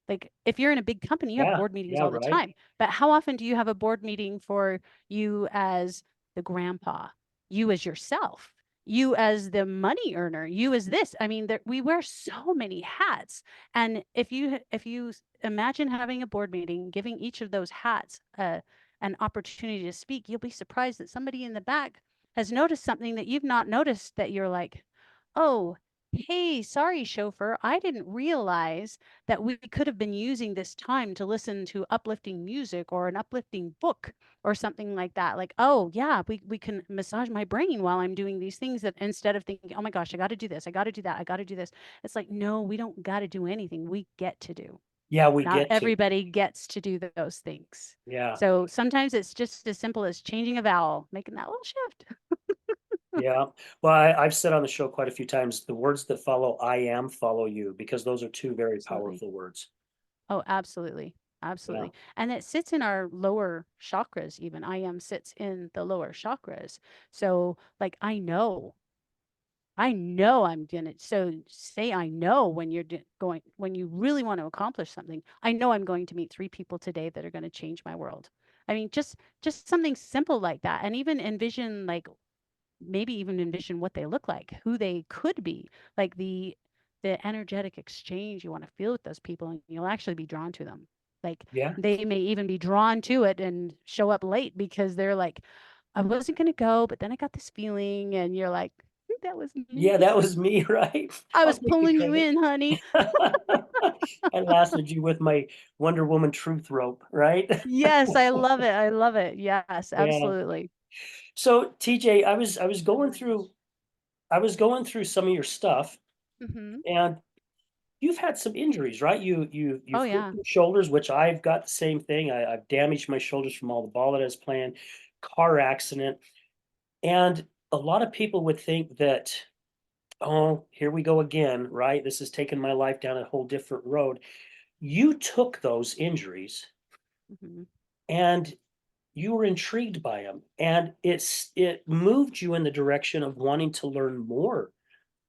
Like, if you're in a big company, you have Yeah. board meetings Yeah. all the Right. time. But how often do you have a board meeting for you as the grandpa, you as yourself, you as the money earner, you as this? I mean, there, we wear so many hats. And if you imagine having a board meeting, giving each of those hats an opportunity to speak, you'll be surprised that somebody in the back has noticed something that you've not noticed, that you're like, oh, hey, sorry, chauffeur, I didn't realize that we could have been using this time to listen to uplifting music or an uplifting book or something like that. Like, oh yeah, we can massage my brain while I'm doing these things, that instead of thinking, oh my gosh, I got to do this, I got to do that, I got to do this. It's like, no, we don't got to do anything. We get to do. Yeah. We Not get to. everybody gets to do those things. Yeah. So sometimes it's just as simple as changing a vowel, making that little shift. Yeah. Well, I've said on the show quite a few times, the words that follow I am follow you, because those are two very Absolutely. powerful words. Oh, absolutely. Yeah. Absolutely. And it sits in our lower chakras, even. I am sits in the lower chakras. So, like, I know I'm gonna, so say I know when you're going, when you really want to accomplish something, I know I'm going to meet 3 people today that are going to change my world. I mean, just something simple like that. And even envision, like, maybe even envision what they look like, who they could be, like the energetic exchange you want to feel with those people, and you'll actually be drawn to them. Like, Yeah. they may even be drawn to it and show up late because they're like, I wasn't going to go, but then I got this feeling, and you're like, that was me. Yeah. That was me, right? I I'll was take the pulling you credit. in, honey. I lasted you with my Wonder Woman truth rope, right? Yes, I love it. I love it. Yes, Yeah. absolutely. So TJ, I was going through some of your stuff, Hmm. and you've had some injuries, right? You Oh flipped yeah. your shoulders, which I've got the same thing. I've damaged my shoulders from all the ball that I was playing, car accident, and a lot of people would think that, oh, here we go again, right? This is taking my life down a whole different road. You took those injuries Hmm. and you were intrigued by them, and it moved you in the direction of wanting to learn more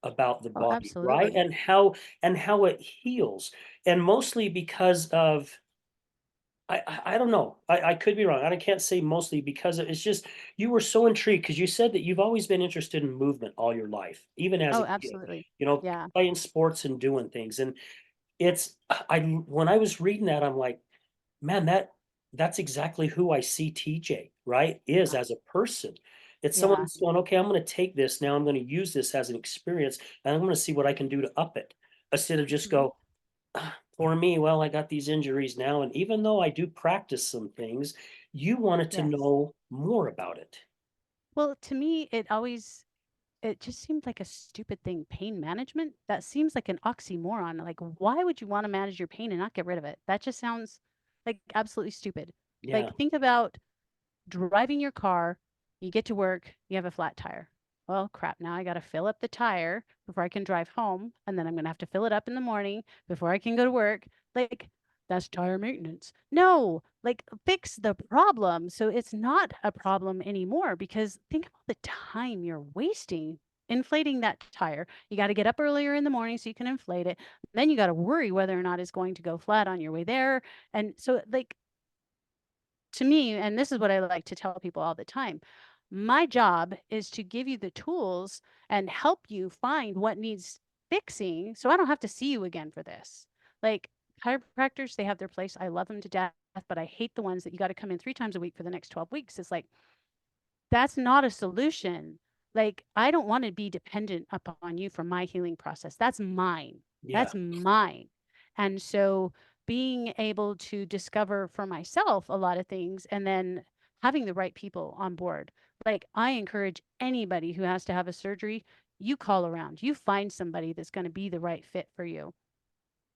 about the Oh, body, right? absolutely. And how it heals, and mostly because of, I don't know. I could be wrong. I can't say mostly because it's just you were so intrigued because you said that you've always been interested in movement all your life, even as Oh, a kid, absolutely. Yeah. playing sports and doing things. And it's I when I was reading that, I'm like, man, that's exactly who I see TJ, right? Is Yeah. as a person. It's someone Yeah. that's going, okay, I'm going to take this now. I'm going to use this as an experience, and I'm going to see what I can do to up it, instead of just Hmm. go, "Ah, poor me. Well, I got these injuries now, and even though I do practice some things, you wanted to Yes. know more about it." Well, to me, it just seemed like a stupid thing. Pain management? That seems like an oxymoron. Like, why would you want to manage your pain and not get rid of it? That just sounds like absolutely stupid. Yeah, Like, think about driving your car, you get to work, you have a flat tire. Well, crap, now I got to fill up the tire before I can drive home. And then I'm going to have to fill it up in the morning before I can go to work. Like, that's tire maintenance. No, like, fix the problem so it's not a problem anymore. Because think about the time you're wasting inflating that tire. You got to get up earlier in the morning so you can inflate it. Then you got to worry whether or not it's going to go flat on your way there. And so, like, to me, and this is what I like to tell people all the time, my job is to give you the tools and help you find what needs fixing so I don't have to see you again for this. Like, chiropractors, they have their place. I love them to death, but I hate the ones that you got to come in 3 times a week for the next 12 weeks. It's like, that's not a solution. Like, I don't want to be dependent upon you for my healing process. That's mine. yeah, That's mine. And so being able to discover for myself a lot of things, and then having the right people on board. Like, I encourage anybody who has to have a surgery, you call around, you find somebody that's going to be the right fit for you.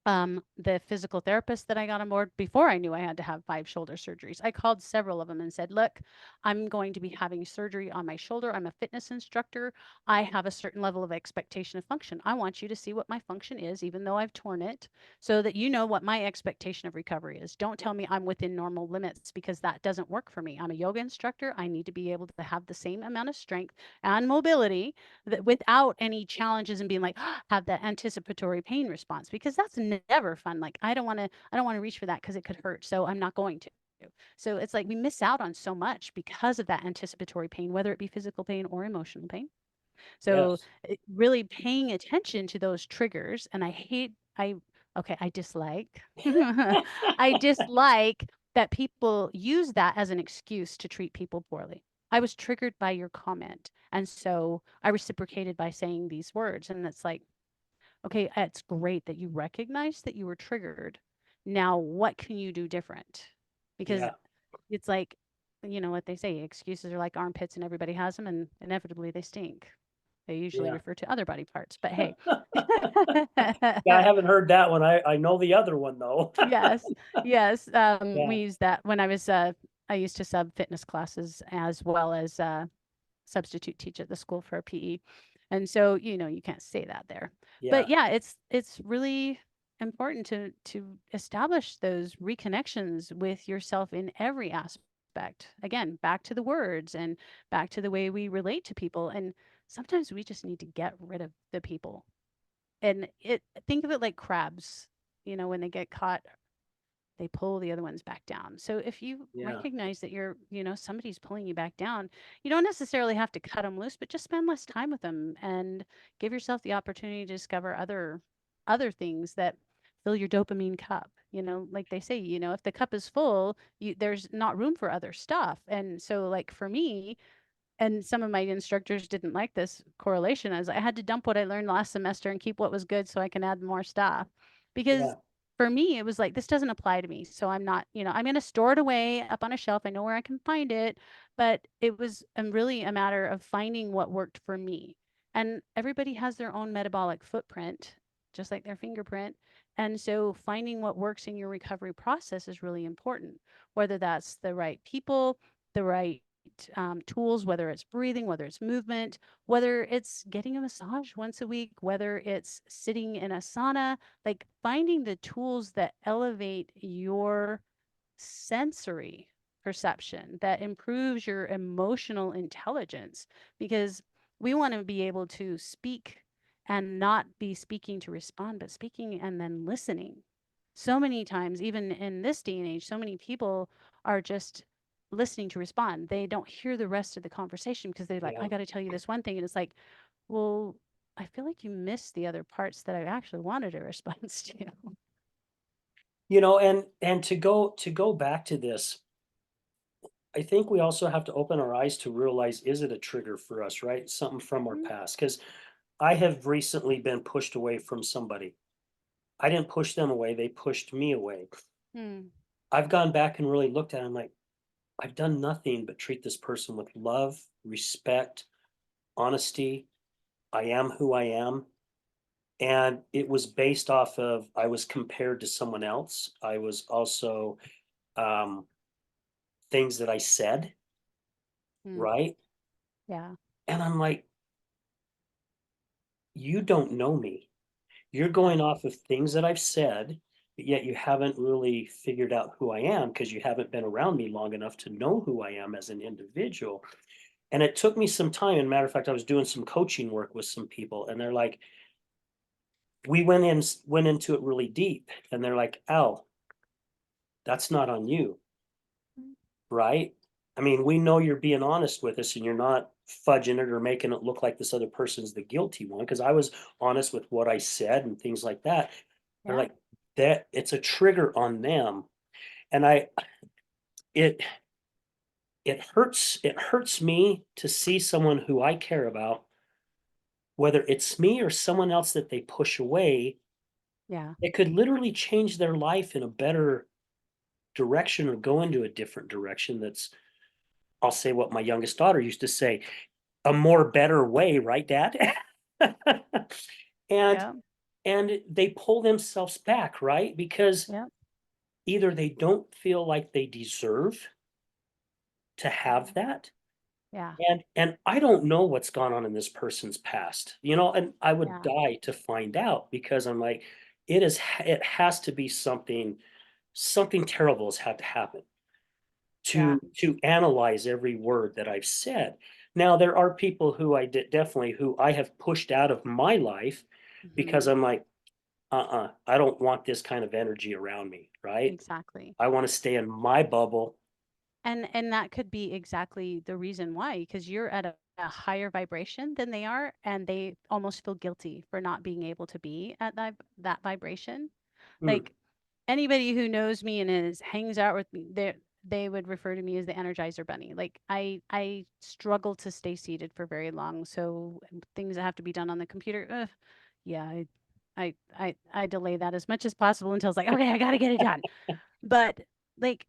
The physical therapist that I got on board before I knew I had to have 5 shoulder surgeries. I called several of them and said, look, I'm going to be having surgery on my shoulder. I'm a fitness instructor. I have a certain level of expectation of function. I want you to see what my function is, even though I've torn it, so that you know what my expectation of recovery is. Don't tell me I'm within normal limits, because that doesn't work for me. I'm a yoga instructor. I need to be able to have the same amount of strength and mobility that without any challenges and being like have that anticipatory pain response, because that's never fun. Like I don't want to reach for that because it could hurt, so I'm not going to. So it's like we miss out on so much because of that anticipatory pain, whether it be physical pain or emotional pain. So Yes. really paying attention to those triggers. And I dislike I dislike that people use that as an excuse to treat people poorly. I was triggered by your comment, and so I reciprocated by saying these words. And it's like, okay, it's great that you recognize that you were triggered. Now, what can you do different? Because Yeah. it's like, you know what they say, excuses are like armpits and everybody has them, and inevitably they stink. They usually Yeah. refer to other body parts, but hey. Yeah, I haven't heard that one. I know the other one though. Yes, yes. We Yeah. used that when I used to sub fitness classes as well as substitute teach at the school for PE. And so, you can't say that there. But Yeah. yeah, it's really important to establish those reconnections with yourself in every aspect. Again, back to the words and back to the way we relate to people. And sometimes we just need to get rid of the people. And think of it like crabs, when they get caught, they pull the other ones back down. So if you Yeah. recognize that somebody's pulling you back down, you don't necessarily have to cut them loose, but just spend less time with them and give yourself the opportunity to discover other things that fill your dopamine cup. Like they say, if the cup is full, there's not room for other stuff. And so like for me, and some of my instructors didn't like this correlation, as I had to dump what I learned last semester and keep what was good so I can add more stuff. Because Yeah. for me, it was like, this doesn't apply to me. So I'm not, I'm going to store it away up on a shelf. I know where I can find it. But it was really a matter of finding what worked for me. And everybody has their own metabolic footprint, just like their fingerprint. And so finding what works in your recovery process is really important, whether that's the right people, the right tools, whether it's breathing, whether it's movement, whether it's getting a massage once a week, whether it's sitting in a sauna, like finding the tools that elevate your sensory perception, that improves your emotional intelligence, because we want to be able to speak and not be speaking to respond, but speaking and then listening. So many times, even in this day and age, so many people are just listening to respond. They don't hear the rest of the conversation because they're like, Yeah. I got to tell you this one thing. And it's like, well, I feel like you missed the other parts that I actually wanted a response to. And to go back to this, I think we also have to open our eyes to realize, is it a trigger for us, right? Something from our Mhm. past. Because I have recently been pushed away from somebody. I didn't push them away, they pushed me away. Hmm. I've gone back and really looked at it, I'm like, I've done nothing but treat this person with love, respect, honesty. I am who I am. And it was based off of, I was compared to someone else. I was also um, things that I said, Hmm. right? Yeah. And I'm like, you don't know me. You're Yeah. going off of things that I've said, but yet you haven't really figured out who I am because you haven't been around me long enough to know who I am as an individual. And it took me some time. And matter of fact, I was doing some coaching work with some people, and they're like, we went into it really deep, and they're like, Al, that's not on you, Mm. right? I mean, we know you're being honest with us and you're not fudging it or making it look like this other person's the guilty one. Cause I was honest with what I said and things like that. They're Yeah. like, that it's a trigger on them. And it, it hurts me to see someone who I care about, whether it's me or someone else that they push away, Yeah. it could literally change their life in a better direction or go into a different direction. I'll say what my youngest daughter used to say, a more better way, right, Dad? And Yeah. and they pull themselves back, right? Because Yep. either they don't feel like they deserve to have that, Yeah. and I don't know what's gone on in this person's past, and I would Yeah. die to find out because I'm like, it has to be something terrible has had to happen Yeah. to analyze every word that I've said. Now, there are people who definitely who I have pushed out of my life because Hmm. I'm like, I don't want this kind of energy around me, right? Exactly. I want to stay in my bubble. And that could be exactly the reason why, because you're at a higher vibration than they are, and they almost feel guilty for not being able to be at that vibration. Hmm, Like anybody who knows me and is hangs out with me, they would refer to me as the Energizer Bunny. Like I struggle to stay seated for very long. So things that have to be done on the computer, yeah, I delay that as much as possible until it's like, okay, I gotta get it done. But like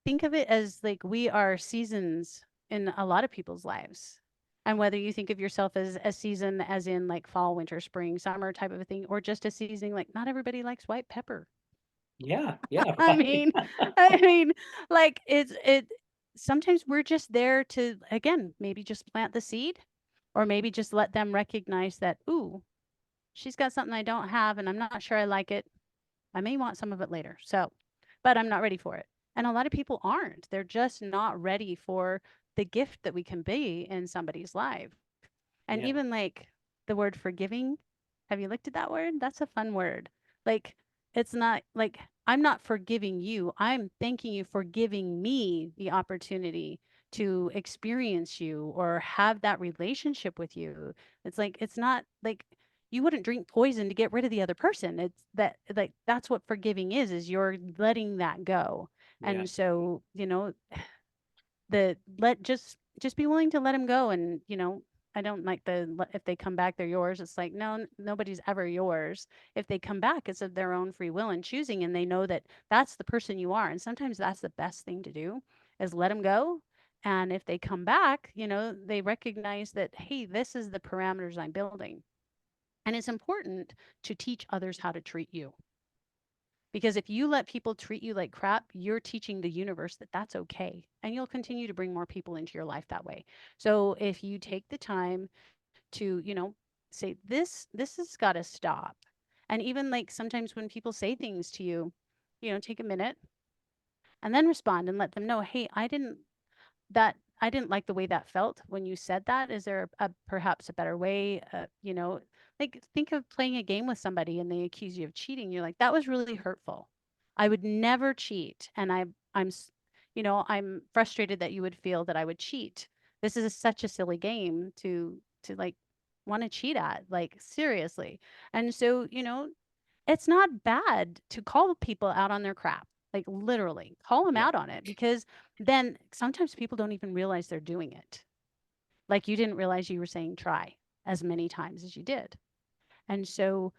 think of it as like we are seasons in a lot of people's lives. And whether you think of yourself as a season as in like fall, winter, spring, summer type of a thing, or just a season like not everybody likes white pepper. yeah, yeah, I right. mean, I mean, like it sometimes we're just there to again, maybe just plant the seed or maybe just let them recognize that, ooh, she's got something I don't have and I'm not sure I like it. I may want some of it later. So, but I'm not ready for it. And a lot of people aren't. They're just not ready for the gift that we can be in somebody's life. And Yeah, even like the word forgiving, have you looked at that word? That's a fun word. Like, it's not like I'm not forgiving you. I'm thanking you for giving me the opportunity to experience you or have that relationship with you. It's like, it's not like you wouldn't drink poison to get rid of the other person. It's that, like, that's what forgiving is you're letting that go. yeah, And so, the let just be willing to let them go. And I don't like if they come back they're yours. It's like no, nobody's ever yours. If they come back, it's of their own free will and choosing, and they know that that's the person you are. And sometimes that's the best thing to do, is let them go. And if they come back, they recognize that, hey, this is the parameters I'm building. And it's important to teach others how to treat you, because if you let people treat you like crap, you're teaching the universe that that's okay. And you'll continue to bring more people into your life that way. So if you take the time to, say, this has got to stop. And even like sometimes when people say things to you, take a minute and then respond and let them know, hey, I didn't like the way that felt when you said that. Is there perhaps a better way? Like think of playing a game with somebody and they accuse you of cheating. You're like, that was really hurtful. I would never cheat, and I'm frustrated that you would feel that I would cheat. This is such a silly game to like want to cheat at, like seriously. And so it's not bad to call people out on their crap. Like literally, call them yeah, out on it, because then sometimes people don't even realize they're doing it. Like you didn't realize you were saying try as many times as you did. And so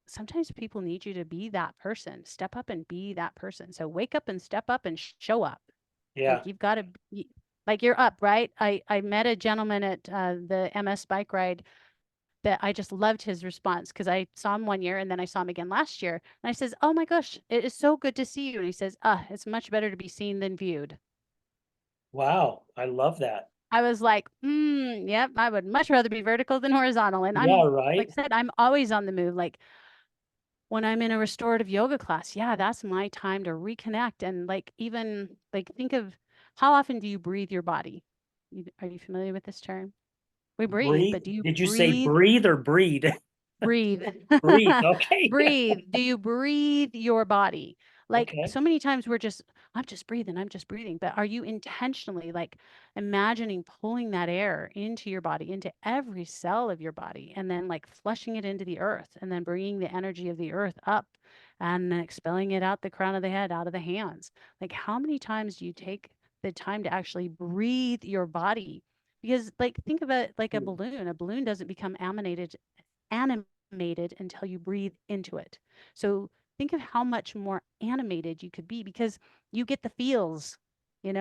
sometimes people need you to be that person. Step up and be that person. So wake up and step up and show up. yeah. Like you've got to be, like you're up, right? I met a gentleman at the MS bike ride that I just loved his response, because I saw him one year and then I saw him again last year. And I says, "Oh my gosh, it is so good to see you." And he says, it's much better to be seen than viewed." Wow, I love that. I was like, yep, I would much rather be vertical than horizontal. And Yeah, I'm, like right. I said, I'm always on the move. Like when I'm in a restorative yoga class, yeah, that's my time to reconnect. And like, even like, think of how often do you breathe your body? Are you familiar with this term? We breathe, Breathe. but do you Did you say breathe? breathe or breed? Breathe. Breathe. Okay. Breathe. Do you breathe your body? Like Okay. so many times we're just, I'm just breathing, I'm just breathing. But are you intentionally like imagining pulling that air into your body, into every cell of your body, and then like flushing it into the earth, and then bringing the energy of the earth up and then expelling it out the crown of the head, out of the hands? Like, how many times do you take the time to actually breathe your body? Because, like, think of it like a Hmm, balloon. A balloon doesn't become animated until you breathe into it. So think of how much more animated you could be, because you get the feels. You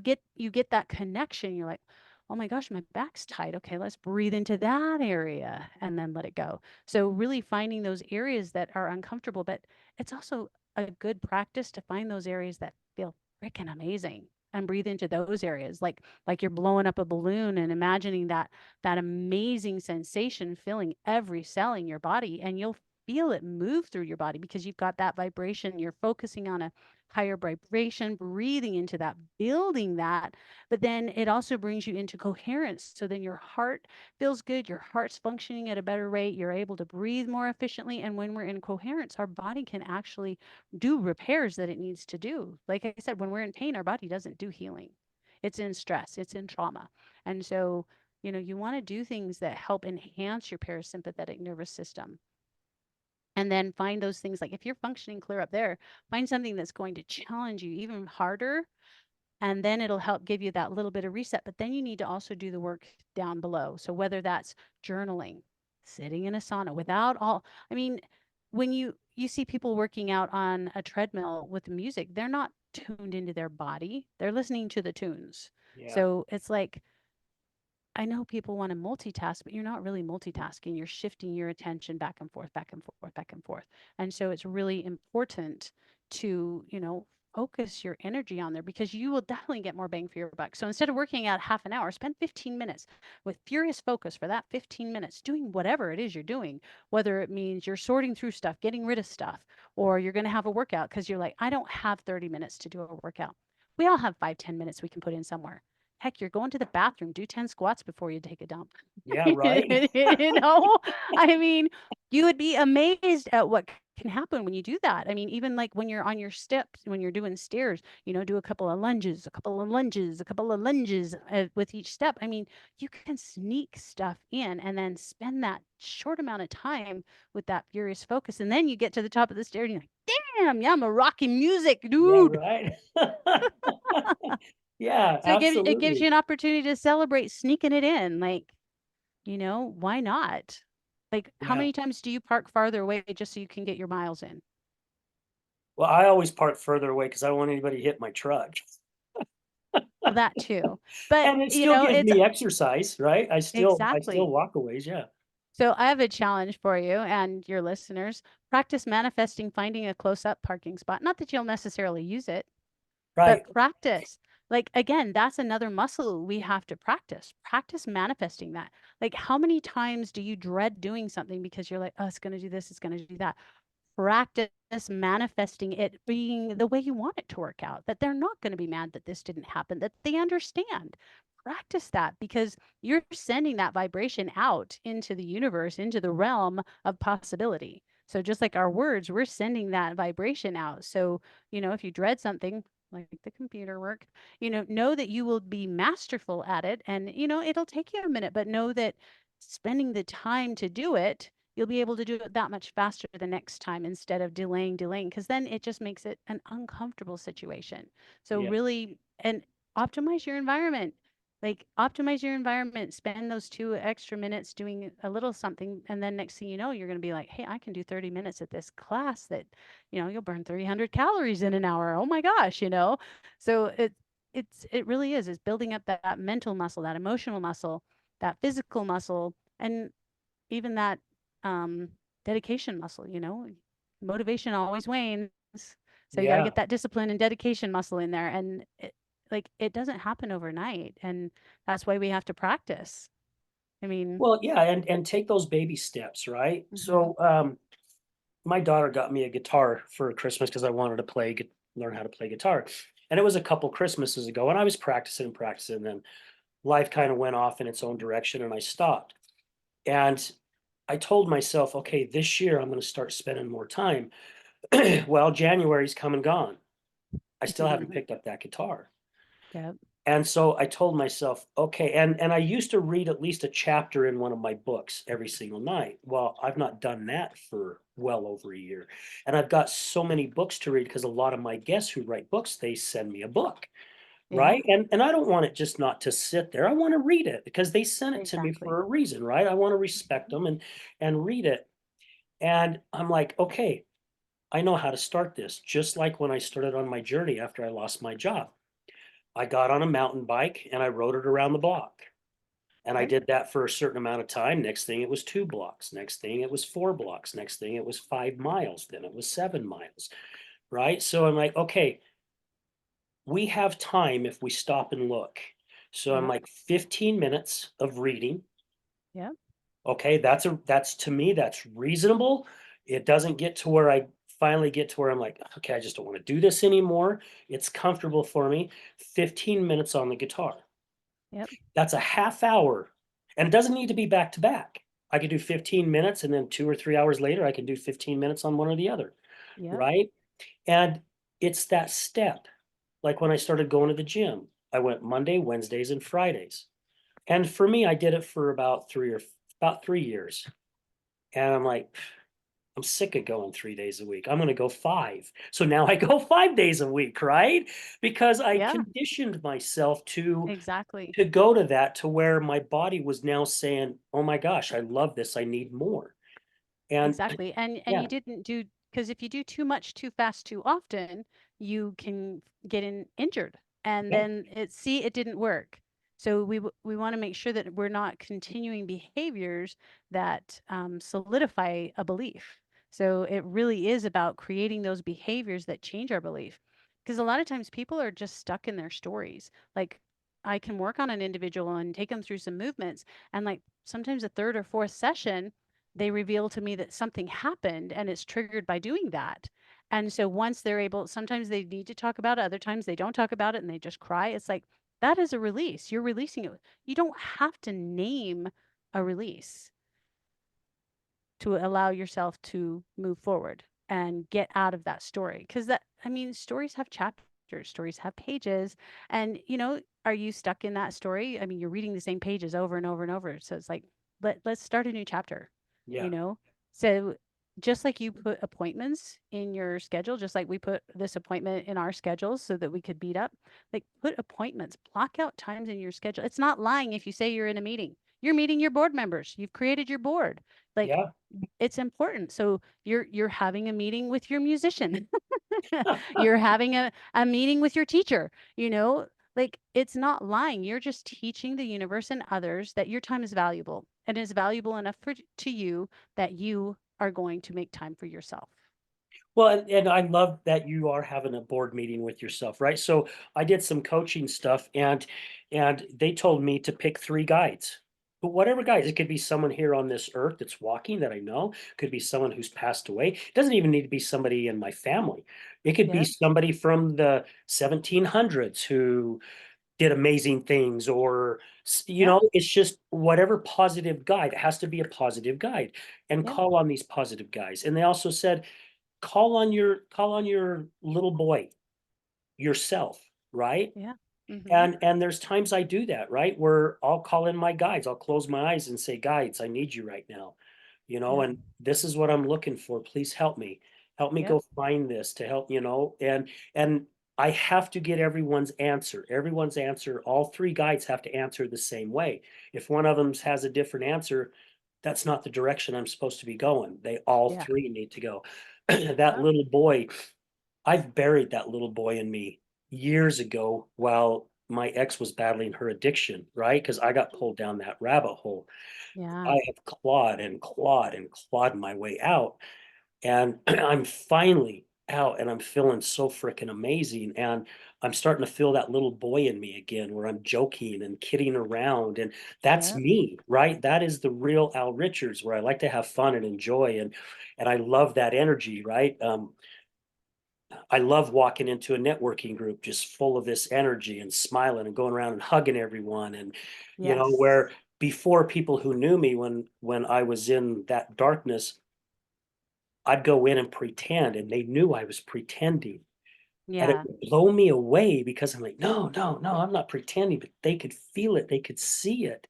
get that connection. You're like, oh my gosh, my back's tight. Okay, let's breathe into that area and then let it go. So really finding those areas that are uncomfortable, but it's also a good practice to find those areas that feel freaking amazing and breathe into those areas like you're blowing up a balloon and imagining that amazing sensation filling every cell in your body, and you'll feel it move through your body because you've got that vibration. You're focusing on a higher vibration, breathing into that, building that, but then it also brings you into coherence. So then your heart feels good, your heart's functioning at a better rate, you're able to breathe more efficiently. And when we're in coherence, our body can actually do repairs that it needs to do. Like I said, when we're in pain, our body doesn't do healing. It's in stress, it's in trauma. And so, you want to do things that help enhance your parasympathetic nervous system. And then find those things, like if you're functioning clear up there, find something that's going to challenge you even harder, and then it'll help give you that little bit of reset. But then you need to also do the work down below. So whether that's journaling, sitting in a sauna without all, I mean, when you see people working out on a treadmill with music, they're not tuned into their body. They're listening to the tunes. Yeah. So it's like, I know people want to multitask, but you're not really multitasking. You're shifting your attention back and forth, back and forth, back and forth. And so it's really important to, focus your energy on there, because you will definitely get more bang for your buck. So instead of working out half an hour, spend 15 minutes with furious focus for that 15 minutes doing whatever it is you're doing, whether it means you're sorting through stuff, getting rid of stuff, or you're going to have a workout because you're like, I don't have 30 minutes to do a workout. We all have 5, 10 minutes we can put in somewhere. Heck, you're going to the bathroom, do 10 squats before you take a dump. Yeah, right. You know, I mean, you would be amazed at what can happen when you do that. I mean, even like when you're on your steps, when you're doing stairs, do a couple of lunges, a couple of lunges, a couple of lunges with each step. I mean, you can sneak stuff in and then spend that short amount of time with that furious focus. And then you get to the top of the stairs and you're like, damn, yeah, I'm a rocking music, Yeah, dude. right. Yeah, So it gives you absolutely. an opportunity to celebrate sneaking it in. Like, why not? Like, how Yeah. many times do you park farther away just so you can get your miles in? Well, I always park further away because I don't want anybody to hit my truck. Well, that too. But, And it still gives it's me exercise, right? I still exactly. walk a ways, yeah. So I have a challenge for you and your listeners. Practice manifesting finding a close-up parking spot. Not that you'll necessarily use it, but Right. practice. Like, again, that's another muscle we have to practice. Practice manifesting that. Like, how many times do you dread doing something because you're like, oh, it's going to do this, it's going to do that? Practice manifesting it being the way you want it to work out, that they're not going to be mad that this didn't happen, that they understand. Practice that, because you're sending that vibration out into the universe, into the realm of possibility. So just like our words, we're sending that vibration out. So, if you dread something like the computer work, know that you will be masterful at it, and, it'll take you a minute, but know that spending the time to do it, you'll be able to do it that much faster the next time instead of delaying, because then it just makes it an uncomfortable situation. So Yeah. really, and optimize your environment. Like, optimize your environment, spend those 2 extra minutes doing a little something, and then next thing you know, you're going to be like, hey, I can do 30 minutes at this class that, you'll burn 300 calories in an hour. Oh my gosh, So it really is building up that mental muscle, that emotional muscle, that physical muscle, and even that um, dedication muscle, motivation always wanes. So you got to Yeah. get that discipline and dedication muscle in there. And it doesn't happen overnight. And that's why we have to practice. I mean, Well, yeah, and take those baby steps, right? mhm, So, my daughter got me a guitar for Christmas because I wanted to learn how to play guitar. And it was a couple Christmases ago, and I was practicing and practicing, and then life kind of went off in its own direction and I stopped. And I told myself, okay, this year I'm going to start spending more time. Well, January's come and gone. I still haven't picked up that guitar. yep, And so I told myself, okay, and I used to read at least a chapter in one of my books every single night. Well, I've not done that for well over a year. And I've got so many books to read because a lot of my guests who write books, they send me a book, yeah, right? And I don't want it just not to sit there. I want to read it because they sent it to me exactly. for a reason, right? I want to respect them and read it. And I'm like, okay, I know how to start this. Just like when I started on my journey after I lost my job. I got on a mountain bike and I rode it around the block. And I Okay. did that for a certain amount of time. Next thing it was 2 blocks. Next thing it was 4 blocks. Next thing it was 5 miles. Then it was 7 miles. Right. So I'm like, okay, we have time if we stop and look. So I'm Yeah. like 15 minutes of reading. Yeah. Okay, that's to me, that's reasonable. It doesn't get to where I finally get to where I'm like, okay, I just don't want to do this anymore. It's comfortable for me. 15 minutes on the guitar. Yep. That's a half hour. And it doesn't need to be back to back. I could do 15 minutes and then 2 or 3 hours later, I can do 15 minutes on one or the other. Yep. Right. And it's that step. Like when I started going to the gym, I went Monday, Wednesdays, and Fridays. And for me, I did it for about 3 years. And I'm like, I'm sick of going 3 days a week. I'm going to go five. So now I go 5 days a week, right? Because I Yeah. conditioned myself Exactly. to go to that to where my body was now saying, "Oh my gosh, I love this. I need more." And Exactly. And yeah, you didn't do, because if you do too much too fast too often, you can get injured. And yeah, then it didn't work. So we want to make sure that we're not continuing behaviors that solidify a belief. So it really is about creating those behaviors that change our belief. Because a lot of times people are just stuck in their stories. Like I can work on an individual and take them through some movements, and like sometimes a third or fourth session they reveal to me that something happened and it's triggered by doing that. And so once they're able, sometimes they need to talk about it, other times they don't talk about it and they just cry. It's like that is a release. You're releasing it. You don't have to name a release to allow yourself to move forward and get out of that story. Because that, I mean, stories have chapters, stories have pages. And, are you stuck in that story? I mean, you're reading the same pages over and over and over. So it's like, let's start a new chapter, you yeah, know? So just like you put appointments in your schedule, just like we put this appointment in our schedules so that we could beat up, like put appointments, block out times in your schedule. It's not lying if you say you're in a meeting. You're meeting your board members. You've created your board. Like yeah. it's important. So you're having a meeting with your musician. You're having a meeting with your teacher, like it's not lying. You're just teaching the universe and others that your time is valuable and is valuable enough to you that you are going to make time for yourself. Well, and I love that you are having a board meeting with yourself, right? So I did some coaching stuff and they told me to pick 3 guides. But whatever guides, it could be someone here on this earth that's walking that I know, could be someone who's passed away. It doesn't even need to be somebody in my family. It could be Yep. somebody from the 1700s who did amazing things or Yep. it's just whatever positive guide. It has to be a positive guide and Yep. call on these positive guys. And they also said call on your little boy yourself, right? Yeah. Mm-hmm. And there's times I do that, right? Where I'll call in my guides. I'll close my eyes and say, guides, I need you right now. Yep. And this is what I'm looking for. Please help me. Help me Yep. go find this to help, and I have to get everyone's answer. Everyone's answer, all 3 guides have to answer the same way. If one of them has a different answer, that's not the direction I'm supposed to be going. They all Yeah. 3 need to go. That Yep. little boy, I've buried that little boy in me years ago while my ex was battling her addiction, right? Because I got pulled down that rabbit hole. Yeah. I have clawed and clawed and clawed my way out. And I'm finally out and I'm feeling so freaking amazing. And I'm starting to feel that little boy in me again, where I'm joking and kidding around. And that's Yep. me, right? That is the real Al Richards, where I like to have fun and enjoy. And I love that energy, right? I love walking into a networking group just full of this energy and smiling and going around and hugging everyone. And, Yes. where before people who knew me when I was in that darkness, I'd go in and pretend and they knew I was pretending. And it Yeah. would blow me away because I'm like, no, no, no, I'm not pretending, but they could feel it, they could see it.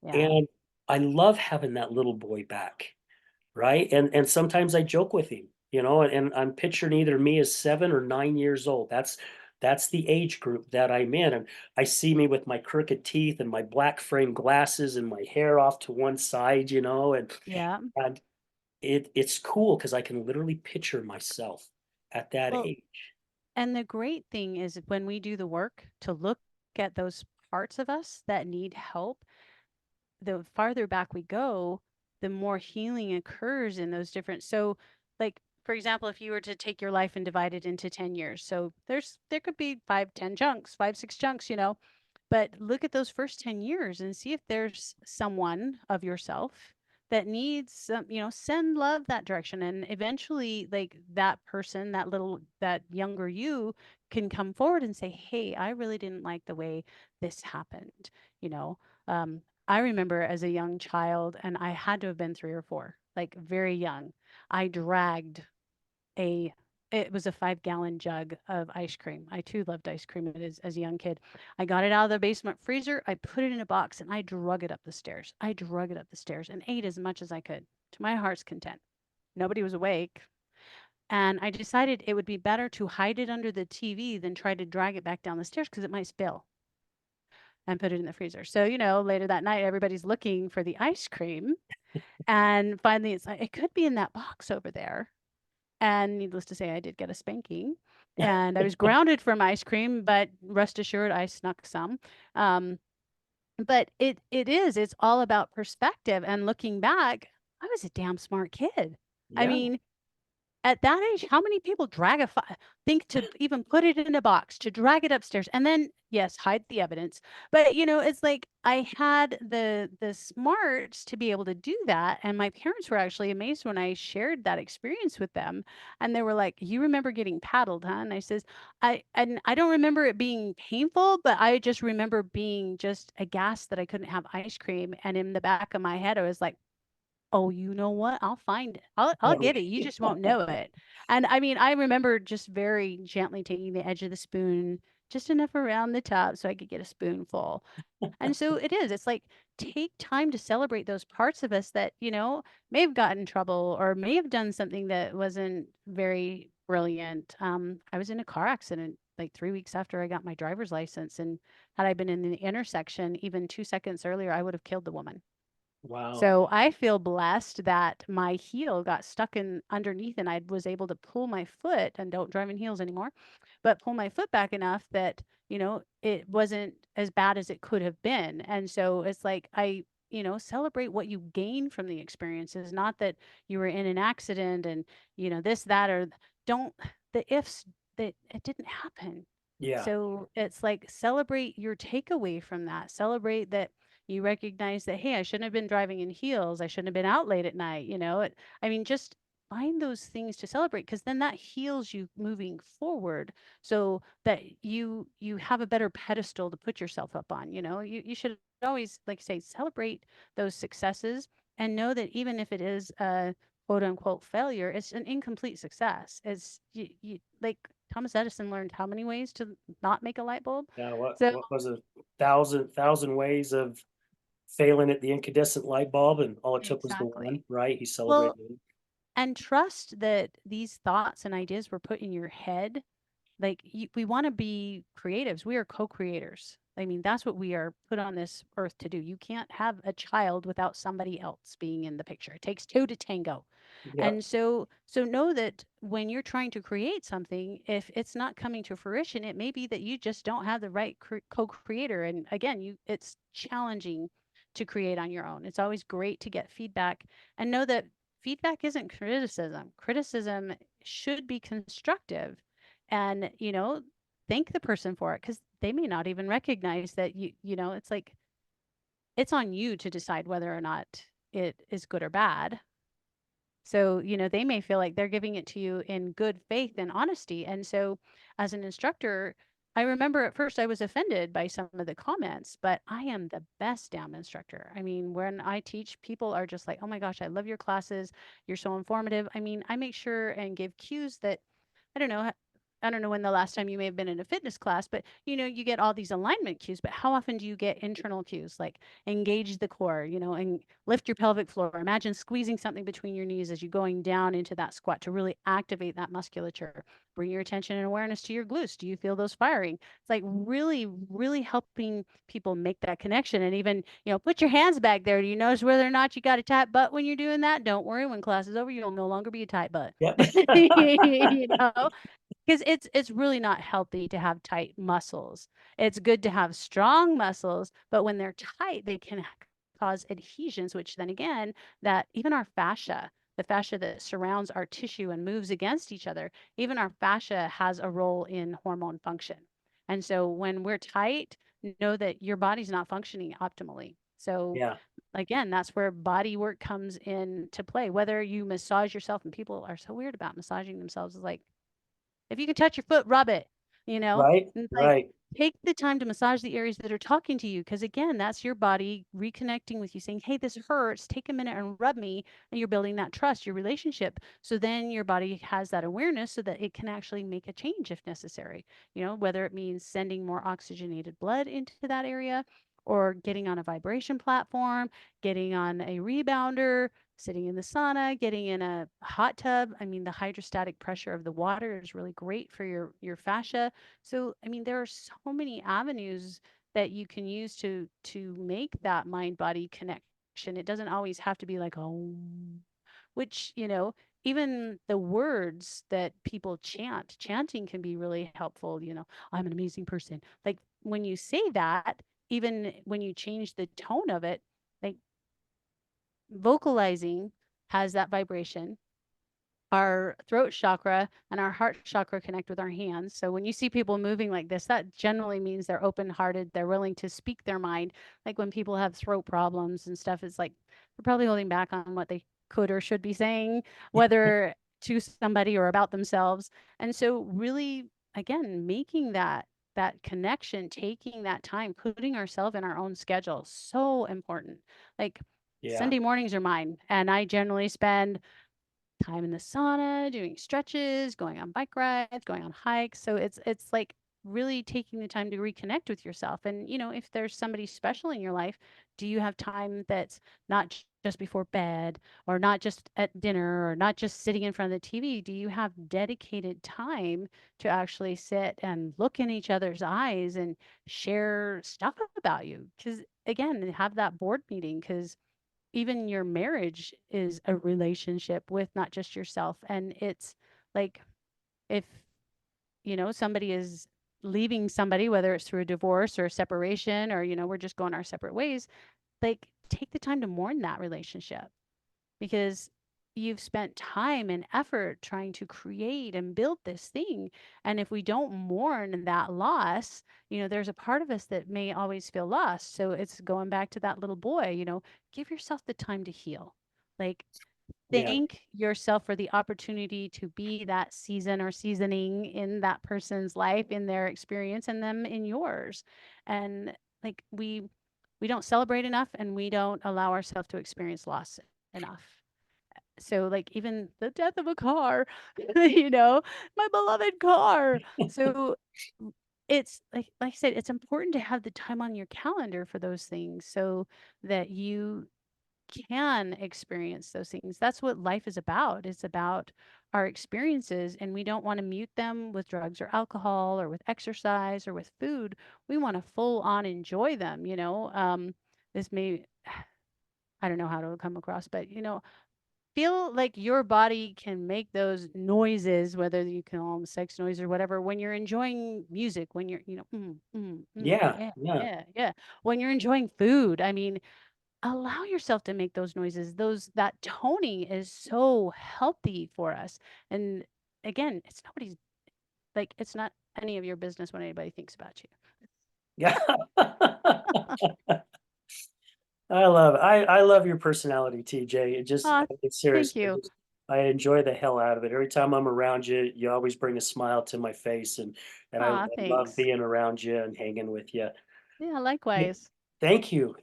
Yeah. And I love having that little boy back. Right? And sometimes I joke with him, and I'm picturing either me as 7 or 9 years old. That's the age group that I'm in. And I see me with my crooked teeth and my black frame glasses and my hair off to one side, Yeah. and it's cool because I can literally picture myself at that Well, age. and the great thing is when we do the work to look at those parts of us that need help, the farther back we go, the more healing occurs in those different. So, like for example, if you were to take your life and divide it into 10 years, so there could be 5, 10 chunks, 5, 6 chunks, but look at those first 10 years and see if there's someone of yourself that needs some, send love that direction. And eventually, like that person, that younger you can come forward and say, hey, I really didn't like the way this happened. You know, I remember as a young child, and I had to have been 3 or 4, like very young, I dragged a it was a 5-gallon jug of ice cream. I too loved ice cream as a young kid. I got it out of the basement freezer. I put it in a box and I drug it up the stairs. I drug it up the stairs and ate as much as I could to my heart's content. Nobody was awake. And I decided it would be better to hide it under the TV than try to drag it back down the stairs because it might spill, and put it in the freezer. So, later that night, everybody's looking for the ice cream. And finally, it's like, it could be in that box over there. And needless to say, I did get a spanking and I was grounded for my ice cream, but rest assured I snuck some. Um, but it's all about perspective. And looking back, I was a damn smart kid. I Yeah. mean, at that age, how many people think to even put it in a box, to drag it upstairs, and then yes, hide the evidence. But it's like I had the smarts to be able to do that, and my parents were actually amazed when I shared that experience with them, and they were like, "You remember getting paddled, huh?" And I says, I don't remember it being painful, but I just remember being just aghast that I couldn't have ice cream, and in the back of my head, I was like, oh, you know what? I'll find it. I'll Oh, get it. You just won't know it. And I mean, I remember just very gently taking the edge of the spoon, just enough around the top so I could get a spoonful. And so it is. It's like take time to celebrate those parts of us that, may have gotten in trouble or may have done something that wasn't very brilliant. I was in a car accident like 3 weeks after I got my driver's license. And had I been in the intersection even 2 seconds earlier, I would have killed the woman. wow. So I feel blessed that my heel got stuck in underneath and I was able to pull my foot, and don't drive in heels anymore, but pull my foot back enough that, it wasn't as bad as it could have been. And so it's like celebrate what you gain from the experiences, not that you were in an accident and, this, that, or don't the ifs that it didn't happen. Yeah. So it's like celebrate your takeaway from that. Celebrate that you recognize that, hey, I shouldn't have been driving in heels. I shouldn't have been out late at night. I mean, just find those things to celebrate because then that heals you moving forward so that you have a better pedestal to put yourself up on. You should always, like I say, celebrate those successes and know that even if it is a quote unquote failure, it's an incomplete success. It's you like Thomas Edison learned how many ways to not make a light bulb. Yeah. What So what was it? Thousand ways of failing at the incandescent light bulb, and all it took was the one, exactly. right? He Well, celebrated it. and trust that these thoughts and ideas were put in your head. Like we want to be creatives. We are co-creators. I mean, that's what we are put on this earth to do. You can't have a child without somebody else being in the picture. It takes two to tango. Yep. And so know that when you're trying to create something, if it's not coming to fruition, it may be that you just don't have the right co-creator. And again, it's challenging to create on your own. It's always great to get feedback and know that feedback isn't criticism. Criticism should be constructive. And, thank the person for it because they may not even recognize that it's like it's on you to decide whether or not it is good or bad. So, they may feel like they're giving it to you in good faith and honesty. And so, as an instructor, I remember at first I was offended by some of the comments, but I am the best damn instructor. I mean, when I teach, people are just like, oh my gosh, I love your classes. You're so informative. I mean, I make sure and give cues that I don't know. I don't know when the last time you may have been in a fitness class, but you get all these alignment cues. But how often do you get internal cues like engage the core, and lift your pelvic floor? Imagine squeezing something between your knees as you're going down into that squat to really activate that musculature. Bring your attention and awareness to your glutes. Do you feel those firing? It's like really, really helping people make that connection. And even, put your hands back there. Do you notice whether or not you got a tight butt when you're doing that? Don't worry. When class is over, you'll no longer be a tight butt. Yep. you know because it's really not healthy to have tight muscles. It's good to have strong muscles, but when they're tight, they can cause adhesions, which then again, that even our fascia, the fascia that surrounds our tissue and moves against each other, even our fascia has a role in hormone function. And so when we're tight, know that your body's not functioning optimally. So Yeah. again, that's where body work comes into play. Whether you massage yourself, and people are so weird about massaging themselves, is like, if you can touch your foot, rub it, you know? Right. And it's like, Right. take the time to massage the areas that are talking to you. Cause again, that's your body reconnecting with you, saying, hey, this hurts. Take a minute and rub me. And you're building that trust, your relationship. So then your body has that awareness so that it can actually make a change if necessary, whether it means sending more oxygenated blood into that area or getting on a vibration platform, getting on a rebounder, sitting in the sauna, getting in a hot tub. I mean, the hydrostatic pressure of the water is really great for your fascia. So, I mean, there are so many avenues that you can use to make that mind body connection. It doesn't always have to be like, oh, which, even the words that people chant, chanting can be really helpful. I'm an amazing person. Like when you say that, even when you change the tone of it, like vocalizing has that vibration. Our throat chakra and our heart chakra connect with our hands. So when you see people moving like this, that generally means they're open hearted, they're willing to speak their mind. Like when people have throat problems and stuff, it's like they're probably holding back on what they could or should be saying, whether to somebody or about themselves. And so really, again, making that connection, taking that time, putting ourselves in our own schedule, so important. Like Yeah. Sunday mornings are mine, and I generally spend time in the sauna, doing stretches, going on bike rides, going on hikes. So it's like really taking the time to reconnect with yourself. And if there's somebody special in your life, do you have time that's not just before bed or not just at dinner or not just sitting in front of the TV? Do you have dedicated time to actually sit and look in each other's eyes and share stuff about you? Because again, have that board meeting, because even your marriage is a relationship with not just yourself. And it's like, if somebody is leaving somebody, whether it's through a divorce or a separation, or we're just going our separate ways, like take the time to mourn that relationship, because you've spent time and effort trying to create and build this thing. And if we don't mourn that loss, there's a part of us that may always feel lost. So it's going back to that little boy, give yourself the time to heal. Like, Yeah. thank yourself for the opportunity to be that season or seasoning in that person's life, in their experience, and them in yours. And like we don't celebrate enough, and we don't allow ourselves to experience loss enough. So like even the death of a car, my beloved car. So it's like I said, it's important to have the time on your calendar for those things so that you can experience those things. That's what life is about. It's about our experiences, and we don't want to mute them with drugs or alcohol or with exercise or with food. We want to full on enjoy them. This may, I don't know how to come across, but feel like your body can make those noises, whether you can call them sex noise or whatever, when you're enjoying music, when you're, Yeah. yeah, Yeah. yeah, yeah. When you're enjoying food, I mean, allow yourself to make those noises. That toning is so healthy for us. And again, it's not any of your business what anybody thinks about you. Yeah. I love your personality, TJ. Ah, It's serious. thank you. I enjoy the hell out of it. Every time I'm around you, you always bring a smile to my face, and I Ah, love thanks. being around you and hanging with you. Yeah, Hey, likewise. thank you.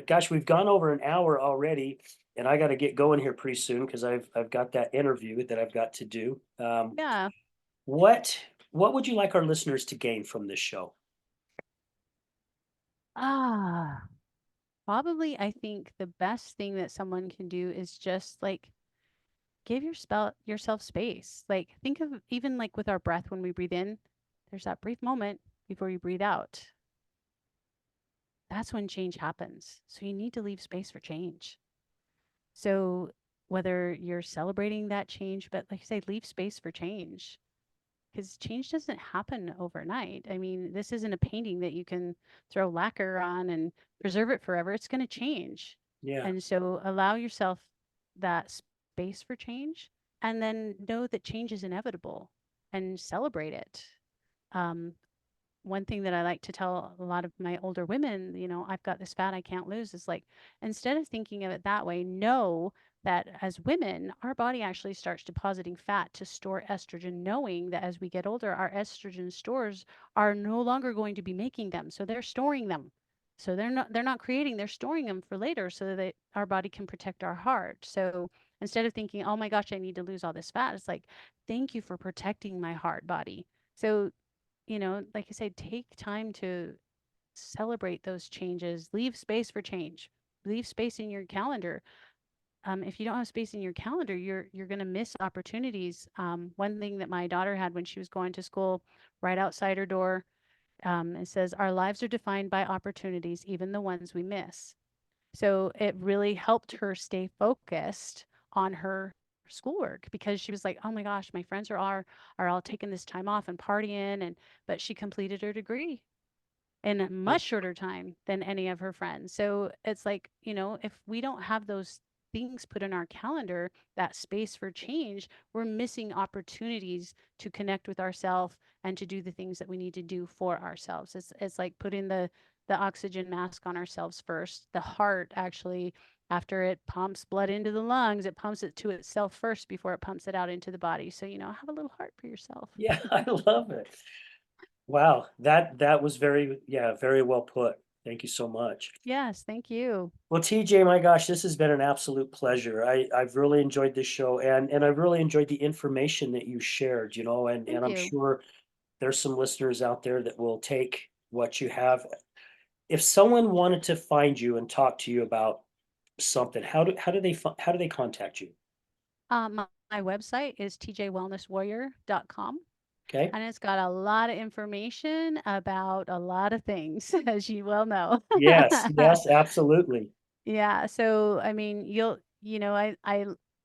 Gosh, we've gone over an hour already, and I got to get going here pretty soon because I've got that interview that I've got to do. Yeah. What what would you like our listeners to gain from this show? Ah, probably I think the best thing that someone can do is just like give yourself space. Like think of even like with our breath when we breathe in, there's that brief moment before you breathe out. That's when change happens. So you need to leave space for change. So whether you're celebrating that change, but like I say, leave space for change. because change doesn't happen overnight. I mean, this isn't a painting that you can throw lacquer on and preserve it forever. It's going to change. Yeah. And so allow yourself that space for change, and then know that change is inevitable and celebrate it. Um, One thing that I like to tell a lot of my older women, I've got this fat I can't lose, is like, instead of thinking of it that way, know that as women, our body actually starts depositing fat to store estrogen, knowing that as we get older, our estrogen stores are no longer going to be making them. So they're storing them. So they're not creating, they're storing them for later so that our body can protect our heart. So instead of thinking, oh my gosh, I need to lose all this fat, it's like, thank you for protecting my heart body. So like I said, take time to celebrate those changes, leave space for change, leave space in your calendar. If you don't have space in your calendar, you're going to miss opportunities. One thing that my daughter had when she was going to school, right outside her door, it says, "Our lives are defined by opportunities, even the ones we miss." So it really helped her stay focused on her schoolwork because she was like, "Oh my gosh, my friends are all taking this time off and partying," and but she completed her degree in a Yeah. much shorter time than any of her friends. So it's like, if we don't have those things put in our calendar, that space for change, we're missing opportunities to connect with ourselves and to do the things that we need to do for ourselves. It's like putting the oxygen mask on ourselves first. The heart actually, after it pumps blood into the lungs, it pumps it to itself first before it pumps it out into the body. So, have a little heart for yourself. Yeah, I love it. Wow, that was very, yeah, very well put. Thank you so much. Yes, thank you. Well, TJ, my gosh, this has been an absolute pleasure. I've really enjoyed this show, and I've really enjoyed the information that you shared, and Thank I'm you. sure there's some listeners out there that will take what you have. If someone wanted to find you and talk to you about something, how do they contact you? My website is tjwellnesswarrior.com, Okay. and it's got a lot of information about a lot of things, as you well know. Yes, yes, absolutely. Yeah, so I mean,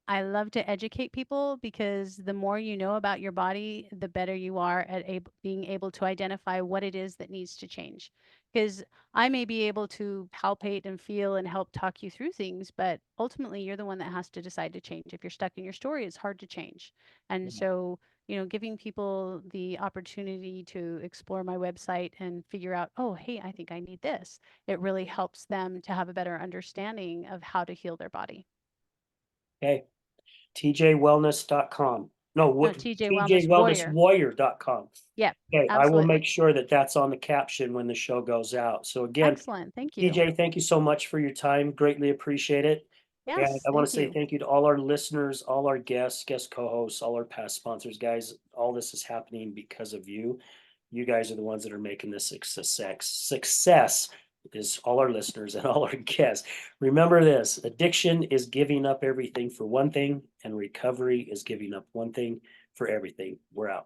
I love to educate people because the more you know about your body, the better you are at being able to identify what it is that needs to change. Because I may be able to palpate and feel and help talk you through things, but ultimately you're the one that has to decide to change. If you're stuck in your story, it's hard to change. And Yeah. so, giving people the opportunity to explore my website and figure out, oh, hey, I think I need this, it really helps them to have a better understanding of how to heal their body. Okay. tjwellness.com. No, No, what TJ Wellness Warrior. tjwellnesswarrior.com. Yeah, Okay, I will make absolutely. sure that that's on the caption when the show goes out. So again, Excellent. Thank you. TJ, thank you so much for your time. Greatly appreciate it. And Yes, I want to thank say you. thank you to all our listeners, all our guests, guest co-hosts, all our past sponsors, guys. All this is happening because of you. You guys are the ones that are making this success is all our listeners and all our guests. Remember this, addiction is giving up everything for one thing, and recovery is giving up one thing for everything. We're out.